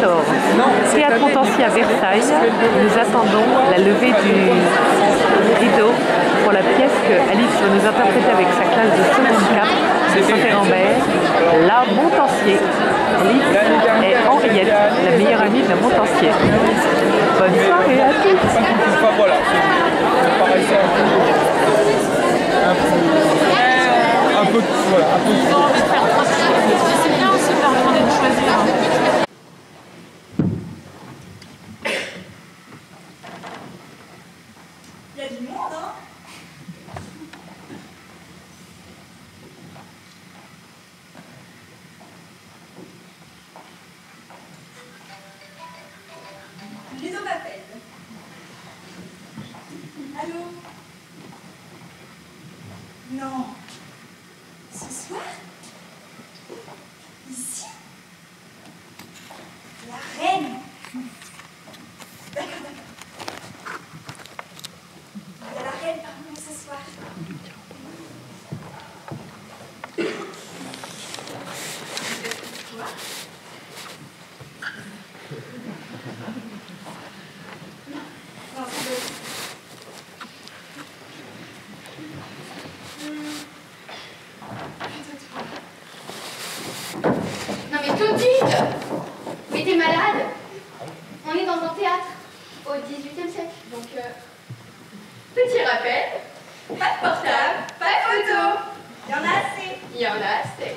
14. Théâtre Montansier à Versailles. Nous attendons la levée du rideau pour la pièce que Alice va nous interpréter avec sa classe de seconde cap de Saint-Hérambert, La Montansier. Alice est Henriette, la meilleure amie de la Montansier. Bonne soirée à tous. Voilà, pareil, un peu, voilà, un peu. C'est bien aussi de leur demander de choisir. Il y a du monde, hein? Ludo m'appelle. Allô? Non. Ce soir? Ici? La reine. D'accord, d'accord. Il y a la reine parmi nous ce soir. Quoi? Non, c'est bon. Non mais Clotilde! Mais t'es malade! On est dans un théâtre au XVIIIe siècle, donc petit rappel, pas de portable, pas de photo. Il y en a assez. Il y en a assez.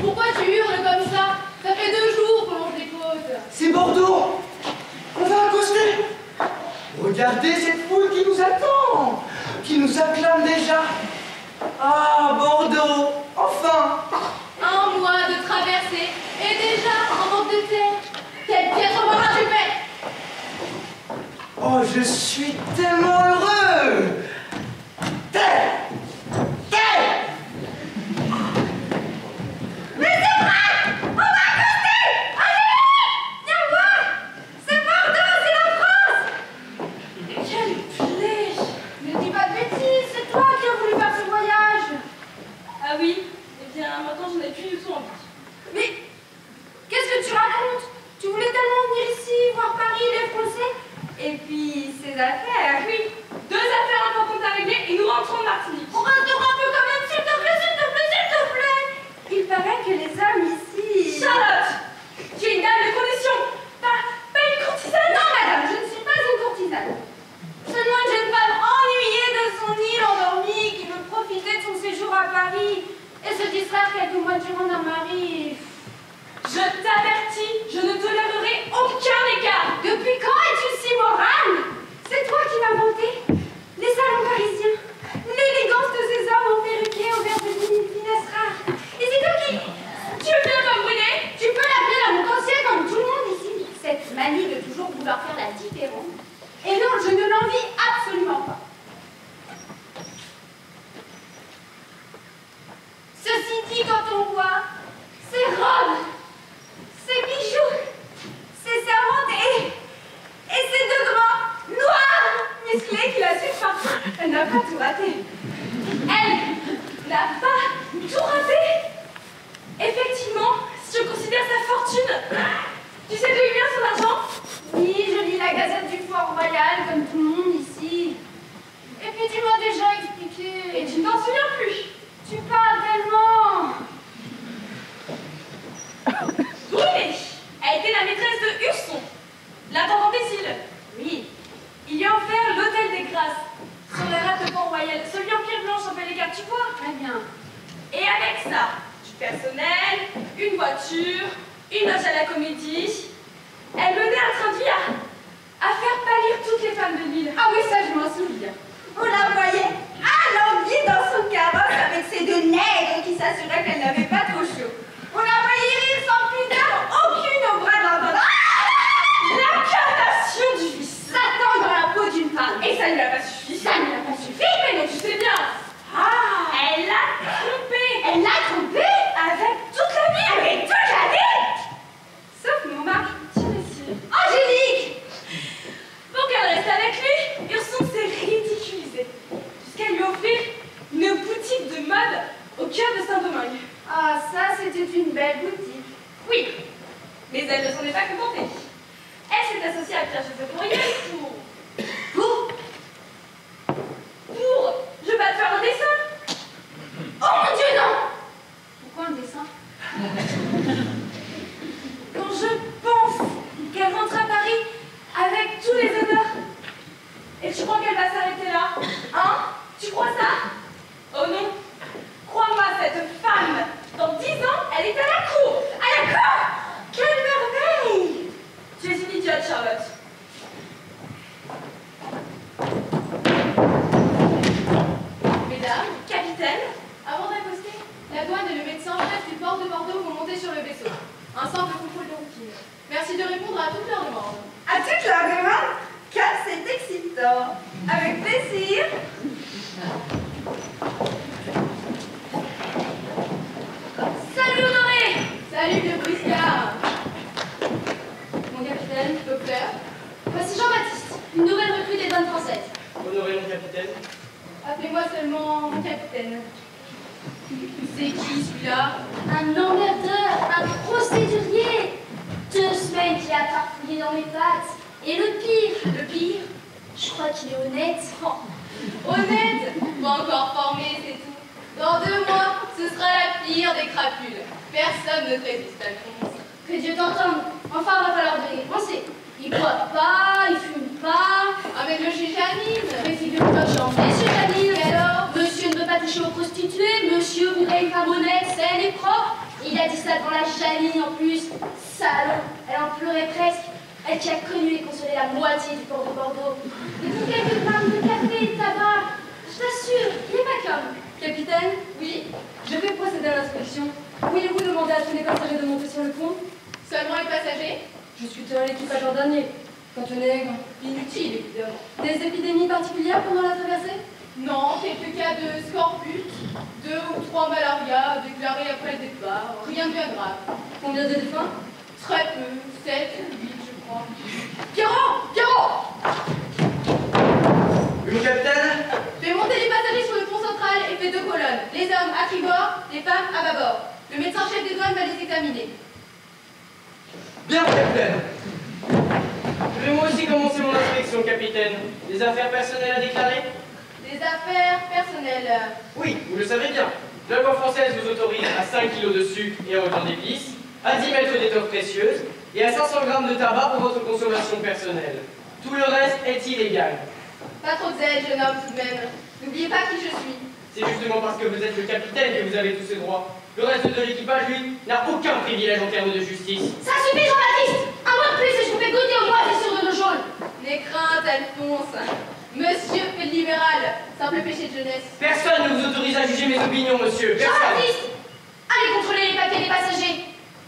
Pourquoi tu hurles comme ça? Ça fait 2 jours que l'on t'écoute. C'est Bordeaux! On va accoster! Regardez cette foule qui nous attend! Qui nous acclame déjà! Ah, Bordeaux! Enfin! 1 mois de traversée et déjà en manque de terre. Quelle pièce au bras tu fais? Oh, je suis tellement heureux! Terre! Terre! Mais c'est vrai! On va accoster! Allez! Viens voir! C'est Bordeaux, c'est la France! Quelle flèche! Ne dis pas de bêtises, c'est toi qui as voulu faire ce voyage. Ah oui? Eh bien, maintenant j'en ai plus du tout envie. Mais qu'est-ce que tu racontes? Tu voulais tellement venir ici, voir Paris, les Français? Et puis, ces affaires, oui. 2 affaires importantes à régler et nous rentrons de Martinique. On restera un peu quand même, s'il te plaît, s'il te plaît, s'il te plaît! Il paraît que les hommes ici... Charlotte! Tu es une dame de condition, pas une courtisane. Non, madame, je ne suis pas une courtisane. Seulement une jeune femme ennuyée de son île endormie qui veut profiter de son séjour à Paris et se distraire quelques mois durant d'un mari. Je t'avertis, je ne tolérerai aucun écart. Depuis quand es-tu si morale? C'est toi qui m'as monté les salons parisiens, l'élégance de ces hommes en perruquier au verre de finesse rare. Et c'est toi qui... Tu veux bien t'embrouiller? Tu peux l'appeler la montancier comme tout le monde ici. Cette manie de toujours vouloir faire la différence. Et non, je ne l'envie absolument pas. Ceci dit, quand on voit ces robes, ces bijoux, ces servantes et ces 2 grands noirs musclés qui la suivent partout, elle n'a pas tout raté. Elle n'a pas tout raté. Effectivement, si je considère sa fortune, tu sais d'où il vient son argent? Oui, je lis la Gazette du Fort Royal comme tout le monde ici. Et puis tu m'as déjà expliqué. Et tu ne t'en souviens plus. Tu parles tellement. Brûlée a été la maîtresse de Husson, l'intendant des îles. Oui, il lui a offert l'hôtel des Grâces, sur la rade de Port-Royal, celui en pierre blanche en fait les cartes, tu vois? Très bien. Et avec ça, du personnel, une voiture, une loge à la comédie, elle menait un train de vie à faire pâlir toutes les femmes de l'île. Ah oui, ça je m'en souviens. On la voyait alanguie dans son carrosse ne lui a pas suffi. Ça ne lui a pas suffi. Mais non, tu sais bien. Ah, Elle l'a trompé. elle l'a trompé Avec toute la vie. avec toute la vie. Sauf mon mari, tiens ici. Angélique. Pour qu'elle reste avec lui, Urson s'est ridiculisé. Jusqu'à lui offrir une boutique de mode au cœur de Saint-Domingue. Ah, ça, c'était une belle boutique. Oui, mais elle ne s'en est pas contentée. Elle s'est associée à Pierre Joseph Courriel pour... Je vais pas te faire un dessin. Oh mon Dieu, non. Pourquoi un dessin? Quand je pense qu'elle rentre à Paris avec tous les honneurs, et tu crois qu'elle va s'arrêter là? Hein? Tu crois ça? Oh non. Crois-moi, cette femme, dans 10 ans, elle est à la cour. À la cour? Quelle merveille! Tu es une idiote, Charlotte. Mesdames, capitaine, Avant d'accoster, la douane et le médecin chef du port de Bordeaux vont monter sur le vaisseau. Un simple contrôle de routine. Merci de répondre à toutes leurs demandes. À toute leur demande, car c'est excitant. Avec plaisir. Salut Honoré. Salut vieux briscard. Mon capitaine, docteur. Voici Jean-Baptiste, une nouvelle recrue des douanes françaises. Honoré mon capitaine. Appelez-moi seulement mon capitaine. C'est qui celui-là? Un emmerdeur, un procédurier. 2 semaines qu'il a farfouillé dans mes pattes. Et le pire, je crois qu'il est honnête. Honnête, pas encore formé, c'est tout. Dans 2 mois, ce sera la pire des crapules. Personne ne te résiste à l'annonce. Que Dieu t'entende. Enfin, va falloir donner penser. Il boit pas, il fume pas. Avec le chez Janine. Mais figure-toi que j'en ai, monsieur Janine. Et alors? Monsieur ne veut pas toucher aux prostituées. Monsieur voudrait une femme honnête, saine et propre. Il a dit ça dans la Janine en plus. Salaud. Elle en pleurait presque. Elle qui a connu et consolé la moitié du port de Bordeaux. Et pour quelques grammes de café et de tabac, je t'assure, il n'est pas comme. Capitaine, oui, je vais procéder à l'inspection. Pourriez-vous demander à tous les passagers de monter sur le pont? Seulement les passagers? Je suis seul l'équipage en dernier. Quant au nègre, inutile évidemment. Des épidémies particulières pendant la traversée? Non, quelques cas de scorbut, 2 ou 3 malarias déclarés après le départ. Rien de bien grave. Combien de défunts? Très peu, 7 ou 8 je crois. Pierrot! Pierrot! Oui, mon capitaine? Fais monter les passagers sur le pont central et fais 2 colonnes. Les hommes à tribord, les femmes à bâbord. Le médecin chef des douanes va les examiner. Bien, mon capitaine. Je vais moi aussi commencer mon inspection, capitaine. Des affaires personnelles à déclarer? Des affaires personnelles. Oui, vous le savez bien. La loi française vous autorise à 5 kg de sucre et autant d'épices, à 10 mètres d'étoffes précieuses et à 500 grammes de tabac pour votre consommation personnelle. Tout le reste est illégal. Pas trop de zèle, jeune homme, tout de même. N'oubliez pas qui je suis. C'est justement parce que vous êtes le capitaine que vous avez tous ces droits. Le reste de l'équipage, lui, n'a aucun privilège en termes de justice. Ça suffit, Jean-Baptiste. Un mois de plus et je vous fais goûter au moins des sur de l'eau jaune. N'aie crainte, Alphonse. Monsieur fait le libéral. Simple péché de jeunesse. Personne ne vous autorise à juger mes opinions, monsieur. Personne. Jean-Baptiste, allez contrôler les papiers des passagers.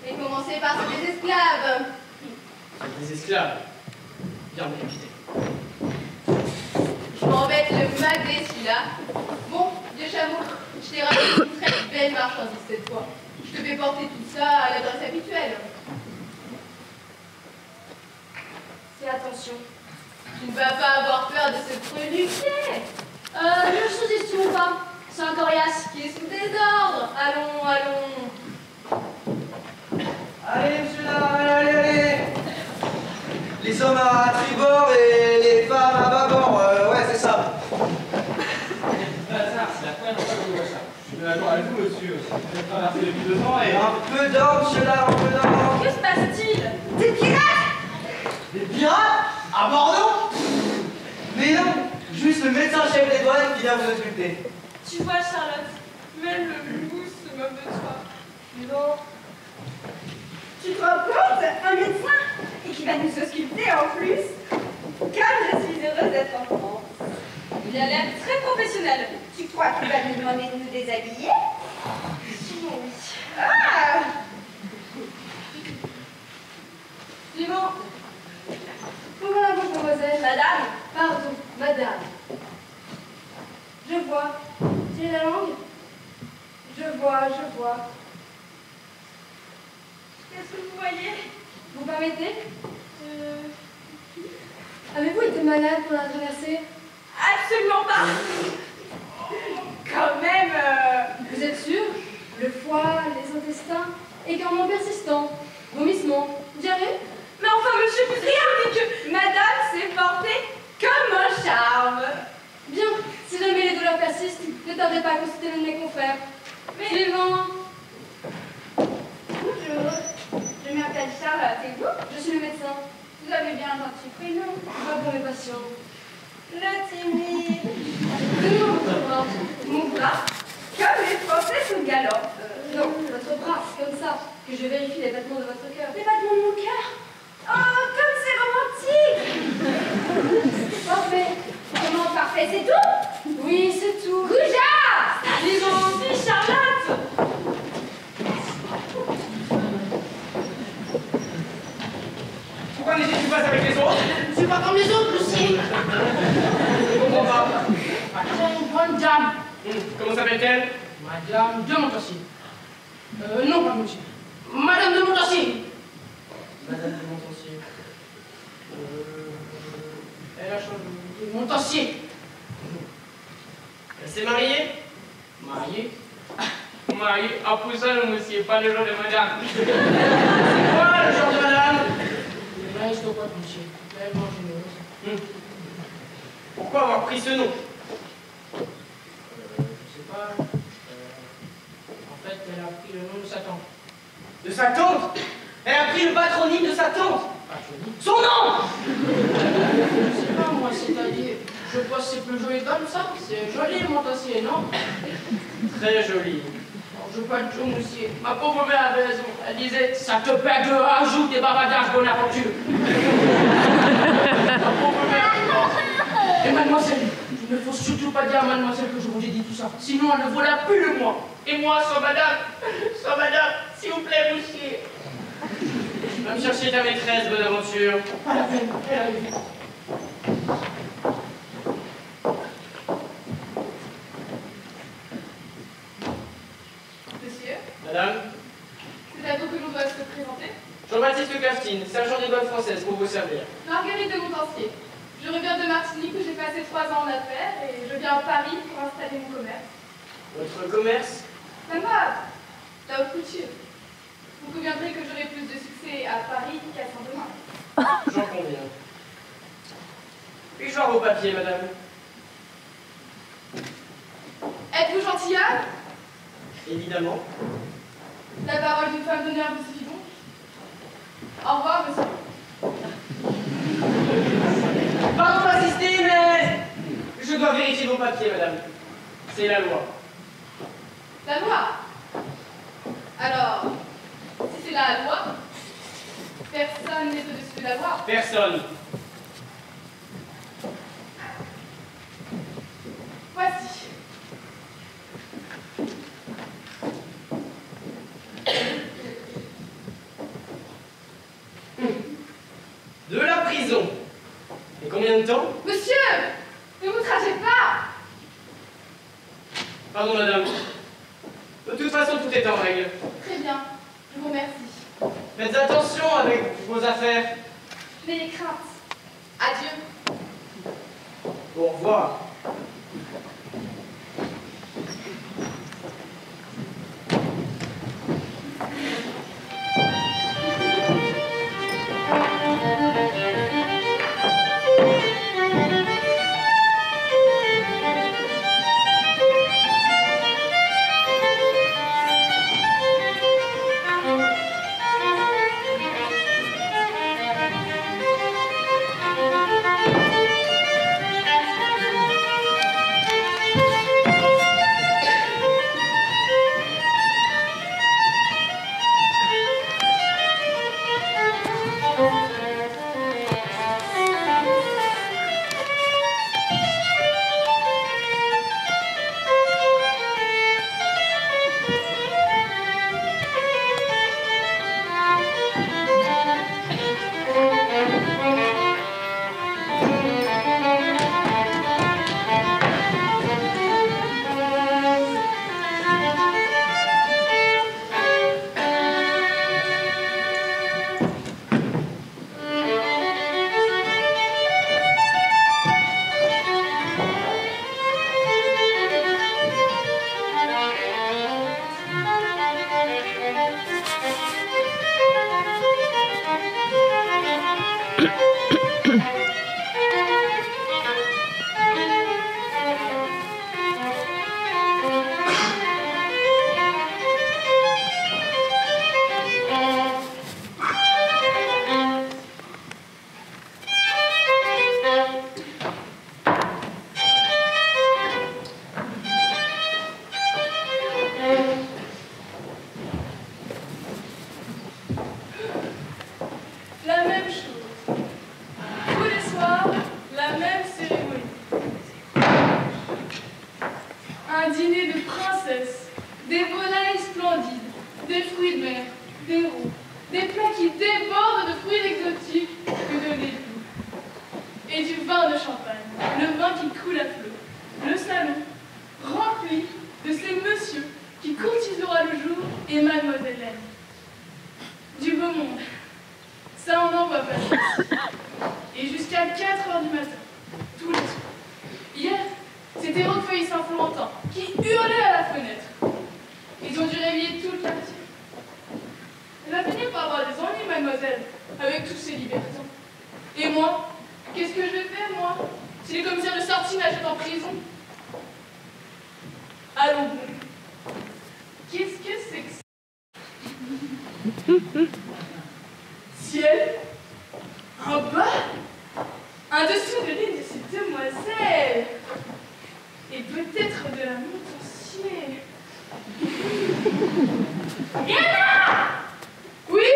Et commencez par ceux des esclaves. Des esclaves. Bien, mon capitaine. Je m'embête le magret celui-là. Bon, vieux chameau, je t'ai ramené une très belle marchandise cette fois. Je te fais porter tout ça à l'adresse habituelle. Fais attention. Tu ne vas pas avoir peur de ce preludier. Ne sous-estimons pas. C'est un coriace. Qui est sous désordre. Allons, allons. Allez, monsieur là, allez. Les hommes à tribord et les femmes à bâbord, ouais, c'est ça. C'est la première fois que je vois ça. Je suis d'accord avec vous, monsieur. J'ai traversé depuis 2 ans et... Un peu d'or, monsieur là, un peu d'or. Que se passe-t-il? Des pirates. Des pirates? À Bordeaux? Mais non, juste le médecin-chef des douanes qui vient vous insulter. Tu vois, Charlotte, même le loup se moque de toi. Non. Tu te rends compte? Un médecin? Et qui va nous ausculter en plus? Comme je suis heureuse d'être en France. Il a l'air très professionnel. Tu crois qu'il va nous demander de nous déshabiller? Sûrement oui. Ah! Suivant. Comment la bouche, mademoiselle? Bah Madame. Pardon, madame. Je vois. Tu es la langue? Je vois, je vois. Qu'est-ce que vous voyez? Vous permettez? Avez-vous été malade pour la traversée? Absolument pas. Quand même. Vous êtes sûr? Le foie, les intestins, égarement persistant, vomissement, diarrhée? Mais enfin, monsieur, vous dit que madame s'est portée comme un charme. Bien, si jamais les douleurs persistent, ne tardez pas à consulter l'un de mes confrères. Mais... Suivant. Bonjour, je m'appelle Charlotte, et vous? Je suis le médecin. Vous avez bien un gentil prénom. Pas pour mes patients. Le timide. Donnez-moi votre bras. Mon bras, comme les Français sous galop. Non, votre bras, comme ça, que je vérifie les battements de votre cœur. Les battements de mon cœur. Oh, comme c'est romantique. Parfait. Comment parfait, c'est tout? Oui, c'est tout. Goujat. Vivant. Dis Charlotte. Pourquoi n'étais-tu pas avec les autres? Je suis pas comme les autres, Lucie. Je comprends pas. C'est une bonne dame. Comment s'appelle-t-elle? Madame de Montassier. Non, pas Montassier. Madame de Montassier. Madame de Montassier. Elle a changé de Montassier. Elle s'est mariée? Mariée. Marié, à Poussin, monsieur, pas le genre de madame. C'est quoi le genre de madame? Une aristocrate, monsieur. Tellement généreuse. Pourquoi avoir pris ce nom? Je sais pas. En fait, elle a pris le nom de sa tante. De sa tante? Elle a pris le patronyme de sa tante? Patronyme. Son nom! Je sais pas, moi, c'est-à-dire, je pense que c'est plus joli comme ça. C'est joli, Montassier, non? Très joli. Je peux être tout, monsieur. Ma pauvre mère avait raison. Elle disait, ça te perd de rajout des bavardages, bonne aventure. Ma pauvre mère. Et mademoiselle, il ne faut surtout pas dire à mademoiselle que je vous ai dit tout ça. Sinon, elle ne vaudra plus de moi. Et moi, sans madame, s'il vous plaît, monsieur. Va me chercher ta maîtresse, bonne aventure. Pas la peine, elle arrive. Monsieur, Madame? c'est à vous que l'on doit se présenter. Jean-Baptiste Caftine, sergent des douanes françaises, pour vous servir. Marguerite de Montancier. Je reviens de Martinique où j'ai passé 3 ans en affaires et je viens à Paris pour installer mon commerce. Votre commerce? La mode, la haute couture. Vous conviendrez que j'aurai plus de succès à Paris qu'à Saint-Domingue. J'en conviens. Puis-je voir vos papiers, madame? Êtes-vous gentilhomme? Évidemment. La parole d'une femme d'honneur vous suffit donc? Au revoir, monsieur. Pardon d'assister, mais je dois vérifier vos papiers, madame. C'est la loi. La loi. Alors, si c'est la loi, personne n'est au-dessus de la loi. Personne. Voici. De la prison. Et combien de temps? Monsieur, ne vous trachez pas. Pardon, madame. De toute façon, tout est en règle. Très bien, je vous remercie. Faites attention avec vos affaires. N'ayez crainte. Adieu. Au revoir. et du vin de champagne, le vin qui coule à flot. Le salon, rempli de ces messieurs qui courtiseront le jour et mademoiselle Laine. Du beau monde, ça on n'en voit pas. Et jusqu'à 4 heures du matin, tous les soirs. Hier, c'était Roquefeuille Saint-Florentin qui hurlait à la fenêtre. Ils ont dû réveiller tout le quartier. Elle va finir par avoir des ennuis, mademoiselle, avec tous ces libertins. Et moi, qu'est-ce que je vais faire, moi, si les commissaires de Sartine achètent en prison? Allons bon. Qu'est-ce que c'est que ça? Ciel? Un bas? Un dessous de l'une de ces demoiselles? Et peut-être de la montancier. Diana! Oui?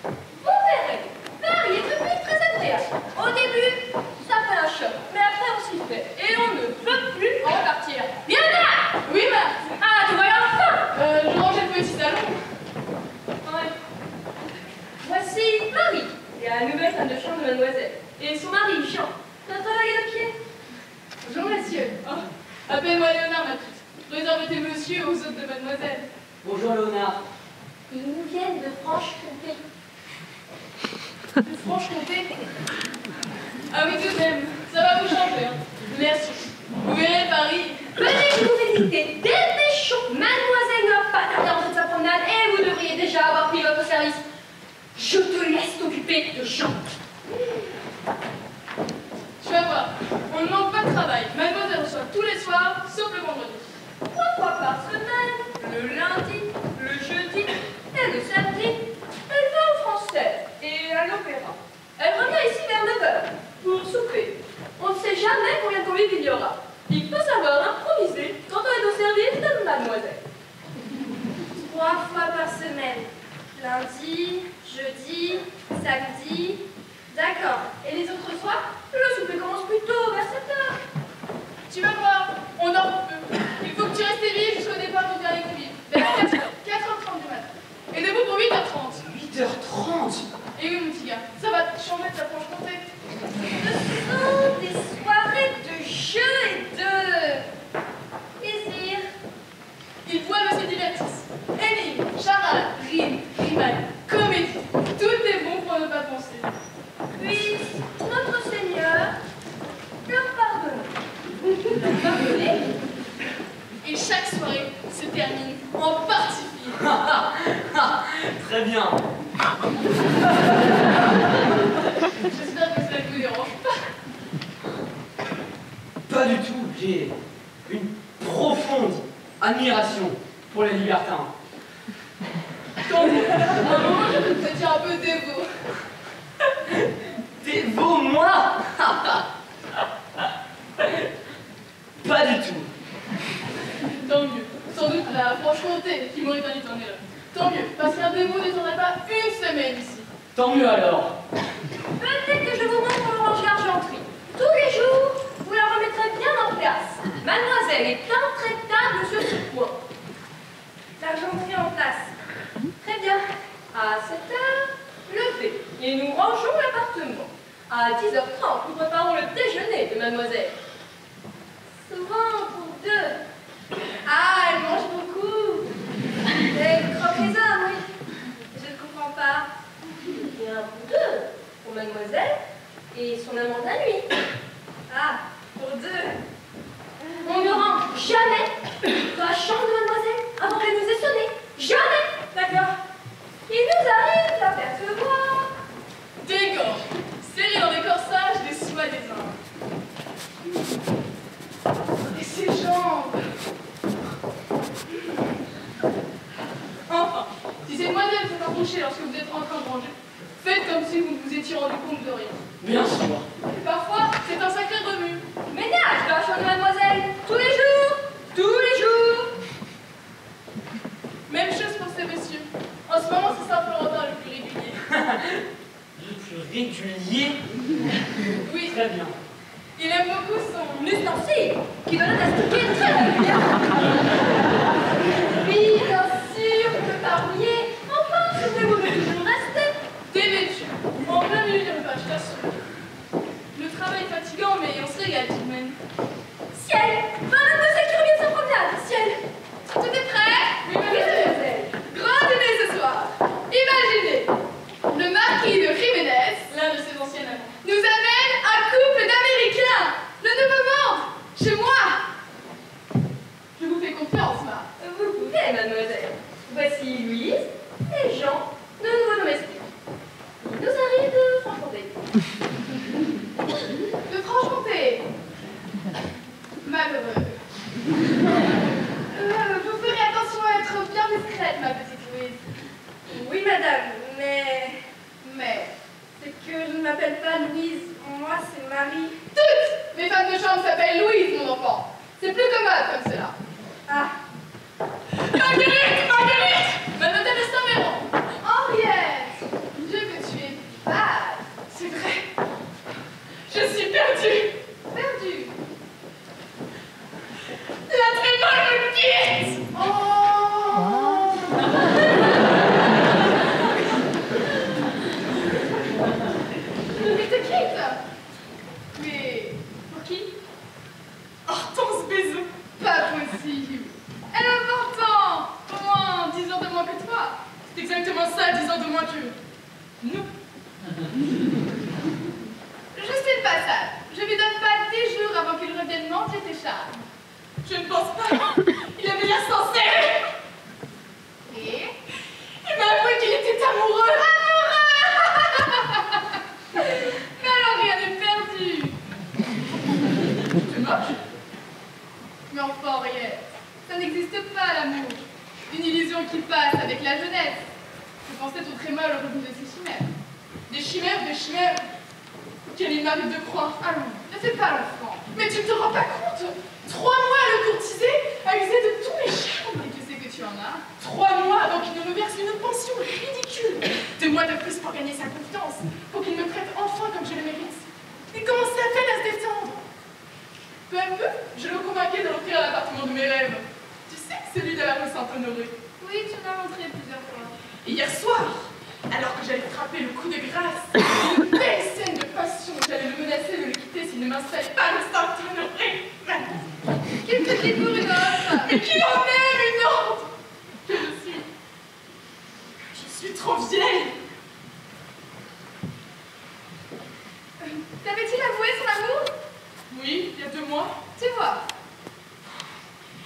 Vous verrez, Paris est devenu très agréable. Au début, ça fait un choc, mais après on s'y fait. Et on ne peut plus en partir. Diana! Oui, Marthe? Ah, tu vois enfin! Je rangeais le petit salon. Ouais. Voici Marie, la nouvelle femme de chambre de mademoiselle. Et son mari, Jean, notre valet de pied. Bonjour, messieurs. Oh, appelle-moi Léonard, ma petite. Réserve tes messieurs aux autres de mademoiselle. Bonjour Léonard. Ils nous viennent de Franche-Comté. De Franche-Comté? Ah oui, tout de même. Ça va vous changer, hein. Merci. Vous verrez Paris. Venez vous visiter. Dépêchons. Mademoiselle n'a pas tardé en fait sa promenade et vous devriez déjà avoir pris votre service. Je te laisse t'occuper de Jean. Tu vas voir, on ne manque pas de travail. Mademoiselle reçoit tous les soirs, sauf le vendredi. 3 fois par semaine, le lundi, le jeudi et le samedi, elle va au français et à l'opéra. Elle revient ici vers 9 h pour souper. On ne sait jamais combien de convives il y aura. Il faut savoir improviser quand on est au service de mademoiselle. 3 fois par semaine. Lundi, jeudi, samedi. D'accord. Et les autres soirs, le souper commence plus tôt, vers 7 h. Tu vas voir, on en peut. Il faut que tu restes éveillé jusqu'au départ du dernier convive. Vers 4 h, 4h30 du matin. Et debout pour 8h30. 8h30. Et oui, mon petit gars, ça va te changer de ta Franche-Comté. Ce sont des soirées de jeux et de plaisir. Ils boivent et se divertissent. Énigmes, charades, rimes, rimailles, comédie. Tout est bon pour ne pas penser. Puis, notre Seigneur leur pardonne. Leur pardonner? Et chaque soirée se termine en partie fine. Très bien. J'espère que cela ne vous dérange pas. Pas du tout. J'ai une profonde admiration pour les libertins. Tant mieux. À un moment, je peux te sentir un peu dévot. Dévot, moi? Pas du tout. Tant mieux. Sans doute la Franche-Comté qui m'aurait permis d'en là. Tant mieux, parce qu'un dévot ne tournerait pas une semaine ici. Tant mieux alors. Peut-être que je vous montre l'orange d'argenterie. Tous les jours, vous la remettrez bien en place. Mademoiselle est intraitable sur ce point. L'argenterie en place. Très bien. À 7 h, levé. Et nous rangeons l'appartement. À 10h30, nous préparons le déjeuner de mademoiselle. Souvent pour 2. Ah, elle mange beaucoup. Elle croque les hommes, oui. Je ne comprends pas. Et un pour 2 pour mademoiselle et son amant de la nuit. Ah, pour 2. On ne rentre jamais dans la chambre de mademoiselle avant qu'elle nous ait sonné. Jamais. D'accord. Il nous arrive d'apercevoir Des gorges, serrées dans des corsages des soies des Indes. Et ses jambes. Enfin, si ces demoiselles sont approchées lorsque vous êtes en train de ranger, faites comme si vous ne vous étiez rendu compte de rien. Bien sûr. Et parfois, c'est un sacré remue. ménage dans la chambre de mademoiselle. Tous les jours. Tous les jours. Même chose pour ces messieurs. En ce moment, c'est Saint-Florentin le plus régulier. Le plus régulier? Oui. Très bien. Il aime beaucoup son Ustensile qui donne à sticker très régulièrement. Oui, bien sûr, vous me parliez. Enfin, souvenez-vous de toujours rester. dévêtu, en plein milieu du repas, je t'assure. Le travail régale tout de même. Ciel, mademoiselle qui revient de sa promenade. Ciel, Tout est prêt? Oui, mademoiselle. Grand dîner ce soir. Imaginez, le marquis de Jiménez L'un de ses anciens amants. nous amène un couple d'Américains. Le nouveau monde, chez moi. Je vous fais confiance, ma. vous pouvez, mademoiselle. Voici Louise et Jean, nos nouveaux domestiques. Ils nous arrivent de Franche-Comté. De Franche-Comté. Malheureux. Vous ferez attention à être bien discrète, ma petite Louise. Oui, madame, mais Mais c'est que je ne m'appelle pas Louise. Moi, c'est Marie. toutes mes femmes de chambre s'appellent Louise, mon enfant. C'est plus commode comme cela. Ah, Marguerite, Marguerite, mademoiselle de Saint-Méran. Henriette, je veux tuer pâle. C'est vrai. Je suis perdue. Perdue. La trémole me quitte. Oh. Elle te quitte. Mais pour qui? Hortense Bézot. Pas possible. Elle a 20 ans. Au moins 10 ans de moins que toi. C'est exactement ça, 10 ans de moins que nous. Je sais le passage. Je lui donne pas 10 jours avant qu'il revienne manger tes chats. Je ne pense pas. Il avait l'air sincère. Et Il m'a avoué qu'il était amoureux. mais alors rien n'est perdu. Tu moche? Mais enfin, Henriette, ça n'existe pas l'amour. Une illusion qui passe avec la jeunesse. Je pensais au trémol au revenu de ces chimères. Des chimères, des chimères. Quelle il m'arrive de croire. Allons, ne fais pas l'enfant. Mais tu ne te rends pas compte? 3 mois à le courtiser, à user de tous mes charmes. Et tu sais que tu en as. 3 mois avant qu'il ne me verse une pension ridicule. 2 mois de plus pour gagner sa confiance, pour qu'il me traite enfin comme je le mérite. Il commençait à peine à se détendre. Peu à peu, je le convainquais de l'offrir à l'appartement de mes rêves. Tu sais, celui de la rue Saint-Honoré. Oui, tu m'as montré plusieurs fois. Et hier soir, alors que j'allais frapper le coup de grâce, une belle scène de passion, j'allais le menacer de le quitter s'il ne m'installait pas le Saint-Honoré. Qu'est-ce que c'est pour une autre? Mais qu'il en aime une autre que je suis trop vieille. T'avait-il avoué son amour? Oui, il y a 2 mois. Tu vois.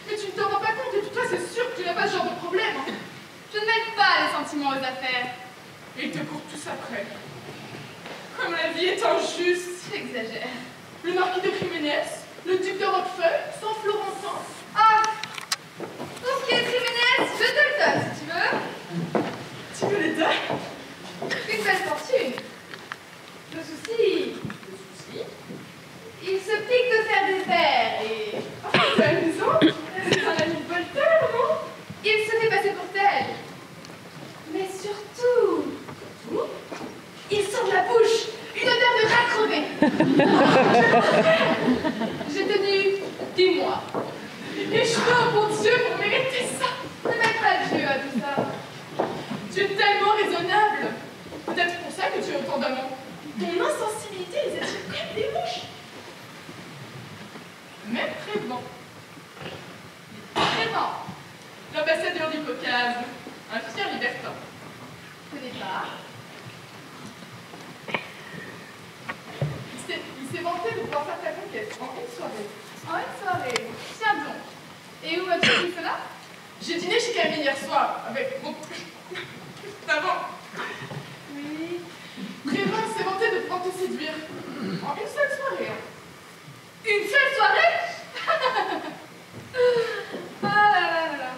Mais tu ne te rends pas compte, et puis toi, c'est sûr que tu n'as pas ce genre de problème. Je ne mêle pas les sentiments aux affaires. Et ils te courent tous après. Comme la vie est injuste. Tu exagères. Le marquis de Jiménez, le duc de Roquefeuille, Saint Florentin. Ah! Pour ce qui est Jiménez, je te le donne si tu veux. Tu me les donnes? Une belle fortune. Le souci, il se pique de faire des vers et... C'est amusant. C'est un ami de Voltaire, non? Il se fait passer pour tel. Mais surtout, il sent de la bouche une odeur de rat crevé. J'ai tenu 10 mois. Et je fais un bon Dieu pour mériter ça. Ne mets pas de Dieu à tout ça. Tu es tellement raisonnable. Peut-être pour ça que tu as autant d'amants. Ton insensibilité les attire comme des mouches. Même Prévent. Vraiment, L'ambassadeur du Caucase. Un fier libertin. je connais pas. Il s'est vanté de pouvoir faire ta conquête en une soirée. En une soirée. Tiens donc. Et où as-tu vu cela? J'ai dîné chez Camille hier soir avec mon avant. Oui. Prévent s'est vanté de pouvoir te séduire en une seule soirée. Une seule soirée? Ah là là là là.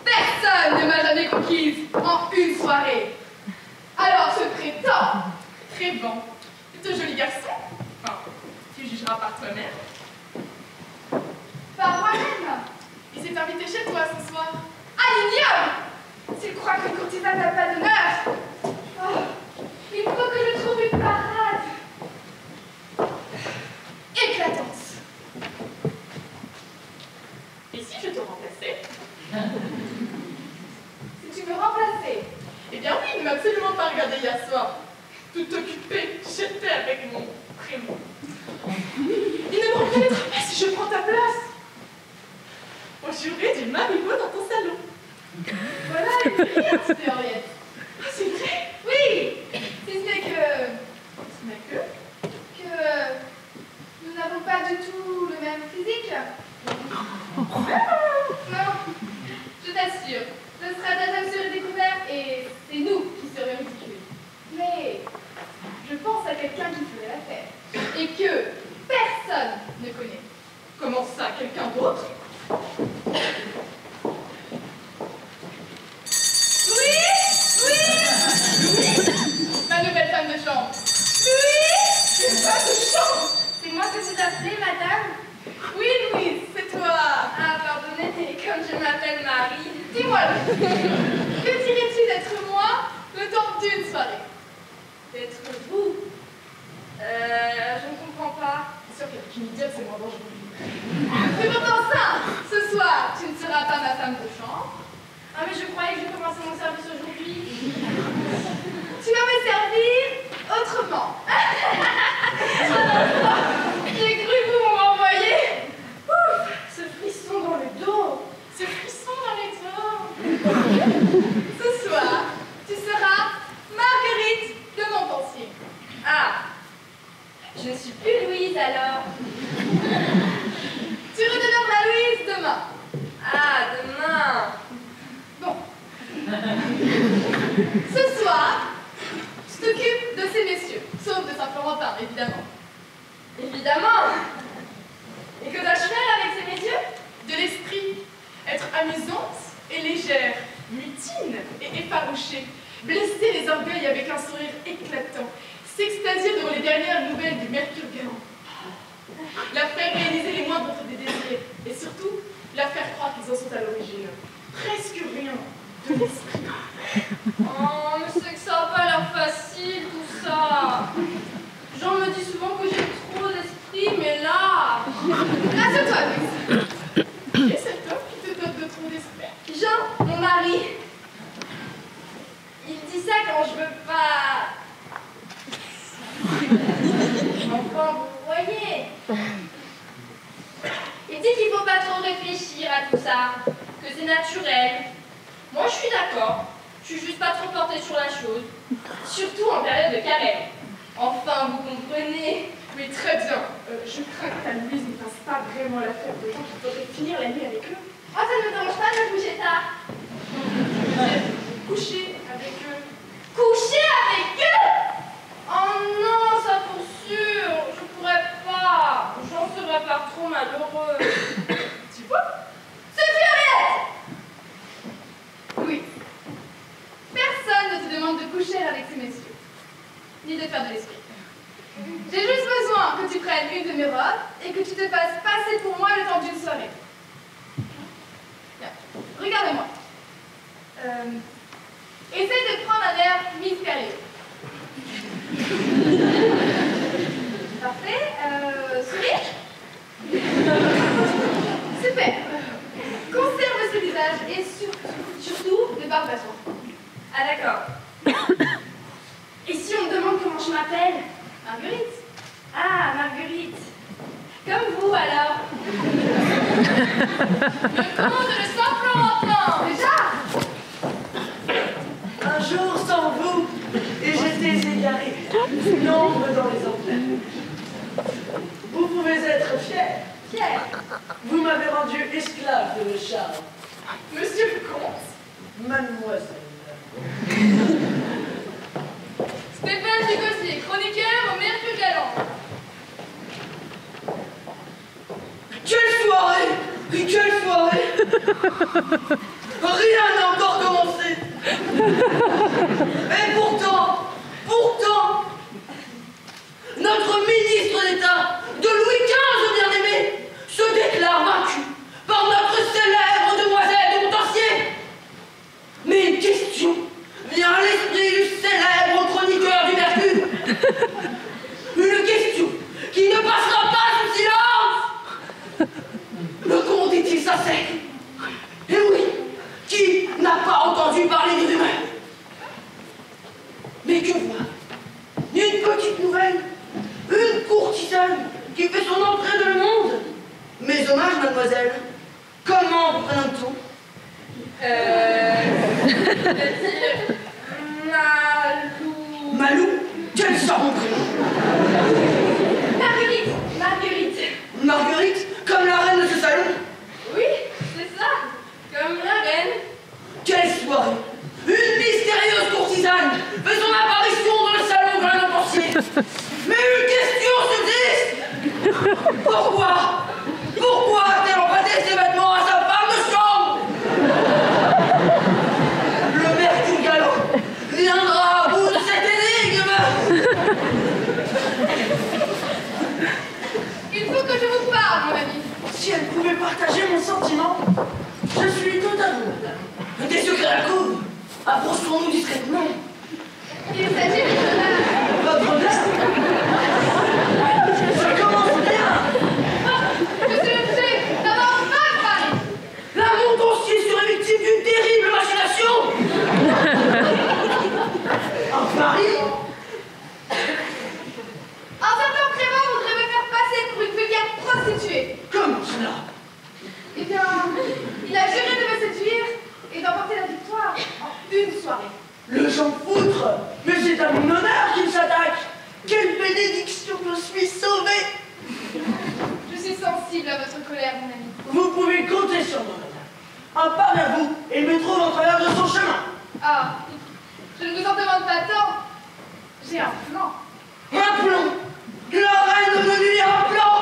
Personne ne m'a jamais conquise en une soirée. Alors je prétends. Prévent est un joli garçon. Enfin, tu jugeras par toi-même. Par moi-même. Il s'est invité chez toi ce soir. À l'ignoble. S'il croit qu'une courtisane n'a pas d'honneur. Oh, il faut que je trouve une parade. Éclatante. Et si je te remplaçais? Si tu me remplaçais. Eh bien oui, il ne m'a absolument pas regardé hier soir. Tout occupé, j'étais avec Raymond, Raymond. Il ne me reconnaîtra pas si je prends ta place. On jouerait du marigot dans ton salon. Voilà une brillante idée, Henriette. Ah, c'est vrai? Oui, si ce n'est que nous n'avons pas du tout le même physique. Non, je t'assure, ce sera déjà sur le découvert et c'est nous qui serions ridiculés. Mais je pense à quelqu'un qui ferait l'affaire et que personne ne connaît. Comment ça, quelqu'un d'autre? Oui, oui, Ma nouvelle femme de chambre. oui, Une femme de chambre? c'est moi que vous appelez, madame. Oui, Louise, c'est toi. Ah, pardonnez, mais comme je m'appelle Marie. Dis-moi, que dirais-tu d'être moi le temps d'une soirée? D'être vous. Je ne comprends pas. C'est sûr qu'avec une idiote, c'est moins dangereux. C'est pourtant ça. Ce soir, tu ne seras pas ma femme de chambre. Ah, mais je croyais que je commençais mon service aujourd'hui. Tu vas me servir autrement. J'ai cru que vous m'envoyiez. Ouf, ce frisson dans le dos. Ce frisson dans les dos. Ce soir, tu seras Marguerite de Montpensier. Ah, je ne suis plus Louise alors. Tu redeviendras Louise demain. Ah, demain. Bon. Ce soir, je t'occupe de ces messieurs, sauf de Saint-Florentin, évidemment. Évidemment. Et que dois-je faire avec ces messieurs? De l'esprit. Être amusante et légère. Mutine et effarouchée. Blesser les orgueils avec un sourire éclatant. S'extasier devant les dernières nouvelles du Mercure galant. La faire réaliser les moindres des désirs. Et surtout, la faire croire qu'ils en sont à l'origine. Presque rien. De l'esprit. Oh, mais c'est que ça va pas l'air facile tout ça. Jean me dit souvent que j'ai trop d'esprit, mais là... Rassure-toi, Louise. Qui est cet homme qui te dote de trop d'esprit? Jean, mon mari. Il dit ça quand je veux pas... Enfin, vous voyez. Il dit qu'il faut pas trop réfléchir à tout ça, que c'est naturel. Moi, je suis d'accord. Je suis juste pas trop portée sur la chose. Surtout en période de carême. Enfin, vous comprenez. Mais très bien. Je crains que ta Louise ne fasse pas vraiment l'affaire de gens qui pourraient finir la nuit avec eux. Oh, ça ne me dérange pas de me coucher tard. Coucher avec eux. Coucher avec eux? Oh non, ça pour sûr. Je pourrais pas. J'en serais pas trop malheureux. Tu vois? C'est Fleurette! Oui. Personne ne te demande de coucher avec ces messieurs. Ni de faire de l'esprit. J'ai juste besoin que tu prennes une de mes robes et que tu te fasses passer pour moi le temps d'une soirée. Bien. Regarde-moi. Essaye de prendre un air mystérieux. Parfait. Souris. Super. Conserve ce visage et surtout ne parle pas trop. Ah d'accord. Et si on me demande comment je m'appelle? Marguerite. Ah, Marguerite. Comme vous alors. Le comte de Saint-Florentin. Déjà? Un jour sans vous, et j'étais égaré, l'ombre dans les enfers. Vous pouvez être fier. Fier. Vous m'avez rendu esclave de vos charmes. Monsieur le comte. Mademoiselle. Stéphane Dugossier, chroniqueur au Mercure galant. Quelle soirée! Quelle soirée! Rien n'a encore commencé! Et pourtant, notre ministre d'État de Louis XV, bien-aimé, se déclare vaincu par notre célèbre demoiselle de Montpensier. Mais une question vient à l'esprit du célèbre chroniqueur du Mercure. Une question qui ne passera pas sous silence. Le comte est-il sincère? Et oui, qui n'a pas entendu parler des rumeurs? jeune qui fait son entrée dans le monde. Mes hommages, mademoiselle. Comment vous prénomme-t-on? Malou. Malou? Quel sort mon prénom? Marguerite. Marguerite. Marguerite? Comme la reine de ce salon? Oui, c'est ça. Comme la reine. Quelle soirée! Une mystérieuse courtisane fait son apparition dans le salon de la pensier. Mais une question subsiste! Pourquoi a-t-elle emprunté ses vêtements à sa femme de chambre? Le mercure galant viendra à bout de cette énigme! Il faut que je vous parle, mon ami. Si elle pouvait partager mon sentiment, je suis tout à vous, madame. Des secrets à la cour, approchons-nous discrètement. Il s'agit de Votre honneur? Ça commence bien! Je suis obligée d'avoir un femme, Paris. La Montancier serait victime d'une terrible machination! Un pari? Un certain Prévost voudrait me faire passer pour une vulgaire prostituée. Comment cela? Eh bien, il a juré de me séduire et d'emporter la victoire en une soirée. Le Jean Foutre! Mais c'est à mon honneur qu'il s'attaque! Quelle bénédiction, je suis sauvé! Je suis sensible à votre colère, mon ami. Vous pouvez compter sur moi, madame. Un pas vers vous, et il me trouve en travers de son chemin. Ah, je ne vous en demande pas tant. J'ai un plan. Un plan! La reine me dit un plan!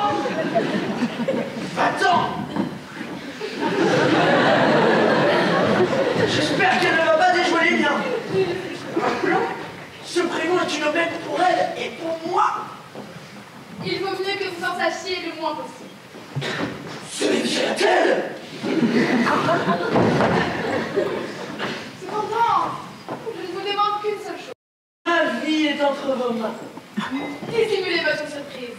Va-t'en! J'espère qu'elle ne va pas déjouer les miens. Un plan? Ce prénom est une aubaine pour elle et pour moi. Il vaut mieux que vous en sachiez le moins possible. Se méfiera-t-elle? Cependant, je ne vous demande qu'une seule chose. Ma vie est entre vos mains. Dissimulez votre surprise.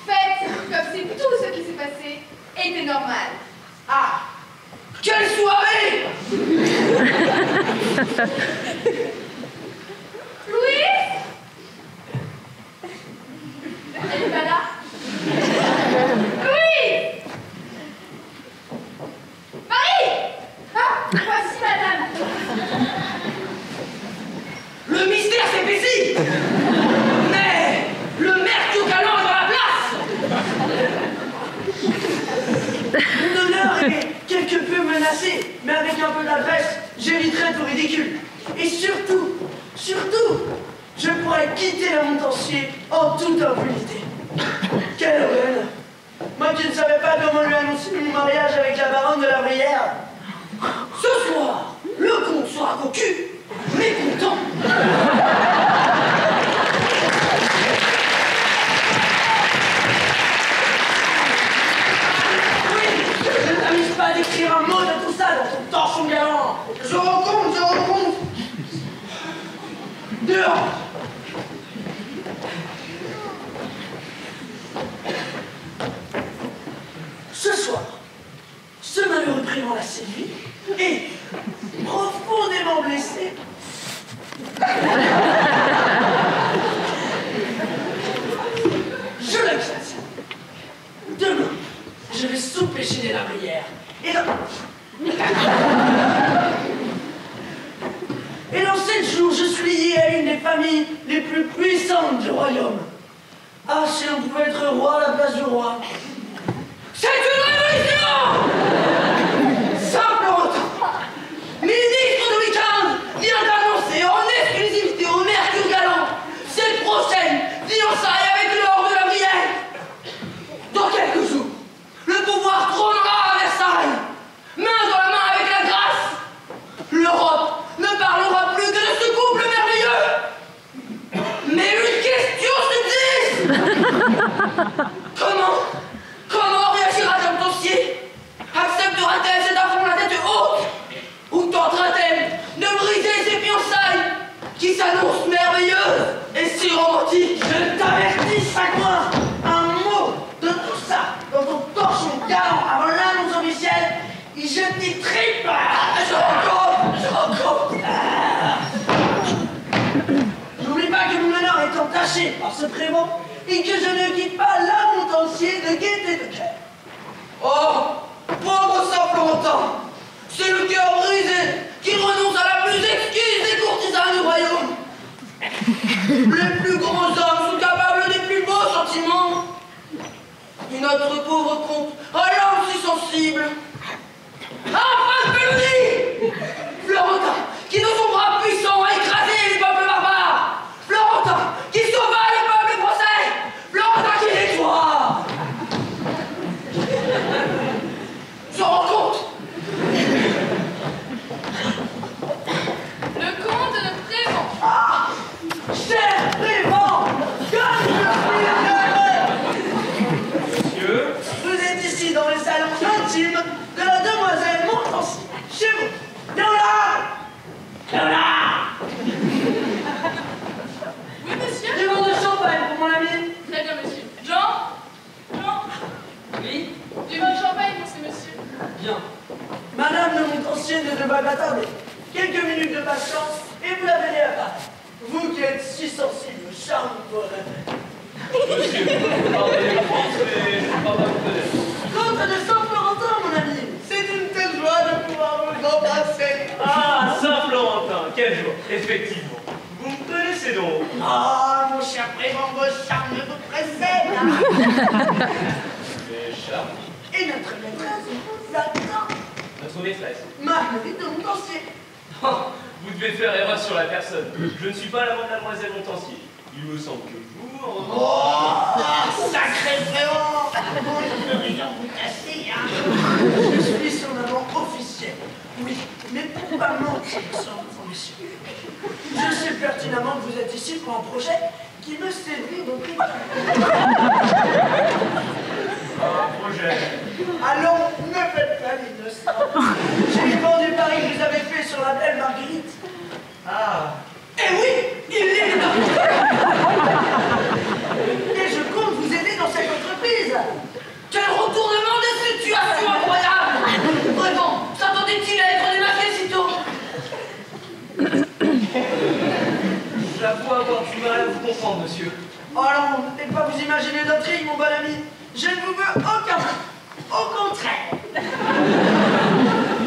Faites comme si tout ce qui s'est passé était normal. Ah! Quelle soirée! Louis? Elle est pas là? Louis? Marie? Ah, voici madame. Le mystère s'épaissit! Mais le mercure galant est dans la place! Mon honneur est quelque peu menacé, mais avec un peu d'adresse, j'éviterai tout ridicule. Et surtout, je pourrais quitter la Montancier en toute impunité. Quelle aubaine! Moi qui ne savais pas comment lui annoncer mon mariage avec la baronne de la Brière. Ce soir, le comte sera cocu, mais content. Oui, je ne t'amuse pas d'écrire un mot de tout ça dans ton torchon galant. Je recompte. Dehors. Ce soir, ce malheureux prénom l'a séduit et, profondément blessé, je l'exerce. Demain, je vais souper chez la Brière. Et dans 7 jours, je suis lié à une des familles les plus puissantes du royaume. Ah, si on pouvait être roi à la place du roi. C'est une révolution! Simple retard. Ministre de Louis XV vient d'annoncer en exclusivité au mercure galant cette prochaine fiançailles avec l'or de la Brière. Dans quelques jours, le pouvoir trônera à Versailles, main dans la main avec la grâce. L'Europe ne parlera plus que de ce couple merveilleux. Mais une question subsiste. Comment réagira Jean Montancier? Acceptera-t-elle cet affront la tête haute? Ou tentera-t-elle de briser ses fiançailles qui s'annoncent merveilleuses et si romantiques? Je t'avertis, Sagouin, un mot de tout ça dans ton torchon galant avant l'annonce officielle, et je t'y tripe. Je recompte. N'oublie pas que mon honneur est entaché par ce prévôt et que je ne quitte pas là montancier de gaieté de cœur. Oh, pauvre Saint-Florentin, c'est le cœur brisé qui renonce à la plus exquise des courtisanes du royaume. Les plus grands hommes sont capables des plus beaux sentiments. Et notre pauvre comte a l'âme si sensible. Enfin, Peloni! Florentin, qui de son bras puissant a écrasé les peuples barbares. Florentin, qui sauva le peuple français. Florentin, qui nettoie. Je rends compte. Le comte de Prévent. Ah, cher Prévent, Monsieur, vous êtes ici dans le salon intime de la demoiselle Montancier. Chez vous. Viens là. Viens là. Oui, monsieur. Demande de champagne pour mon ami. Très bien, monsieur. Jean, oui, du vin de champagne pour ce monsieur. bien. Madame le Montancier ne devrait pas tarder. Quelques minutes de patience et vous la verrez apparaître. Vous qui êtes si sensible au charme de vos rêves. Monsieur, pardonnez la France, mais je ne crois pas vous connaître. Comte de Saint-Florentin, mon ami. C'est une telle joie de pouvoir vous embrasser. Ah, Saint-Florentin, quel jour, effectivement. Vous me connaissez donc. Ah, mon cher Prévent, vos charmes vous précèdent. Mais charme, Et notre maîtresse vous attend. notre maîtresse. Marguerite de Montancier. Oh, vous devez faire erreur sur la personne. Je ne suis pas l'amant de la demoiselle Montancier. Il me semble que vous, en revanche... Oh, sacré Prévent. Bon, je peux bien vous casser, hein. Je suis son amant officiel. Oui, mais pour pas mentir sur vous, monsieur. Je sais pertinemment que vous êtes ici pour un projet qui me séduit donc. Un projet. Allons, ne faites pas l'innocent. J'ai vendu le pari que vous avez fait sur la belle Marguerite. Ah, Eh oui, il est là. Et je compte vous aider dans cette entreprise. Quel retournement de situation incroyable. Vraiment, s'attendait-il à être démasqué sitôt? j'avoue avoir du mal à vous comprendre, monsieur. Oh non, ne pas vous imaginer d'intrigue, mon bon ami. Je ne vous veux aucun mal. Au contraire.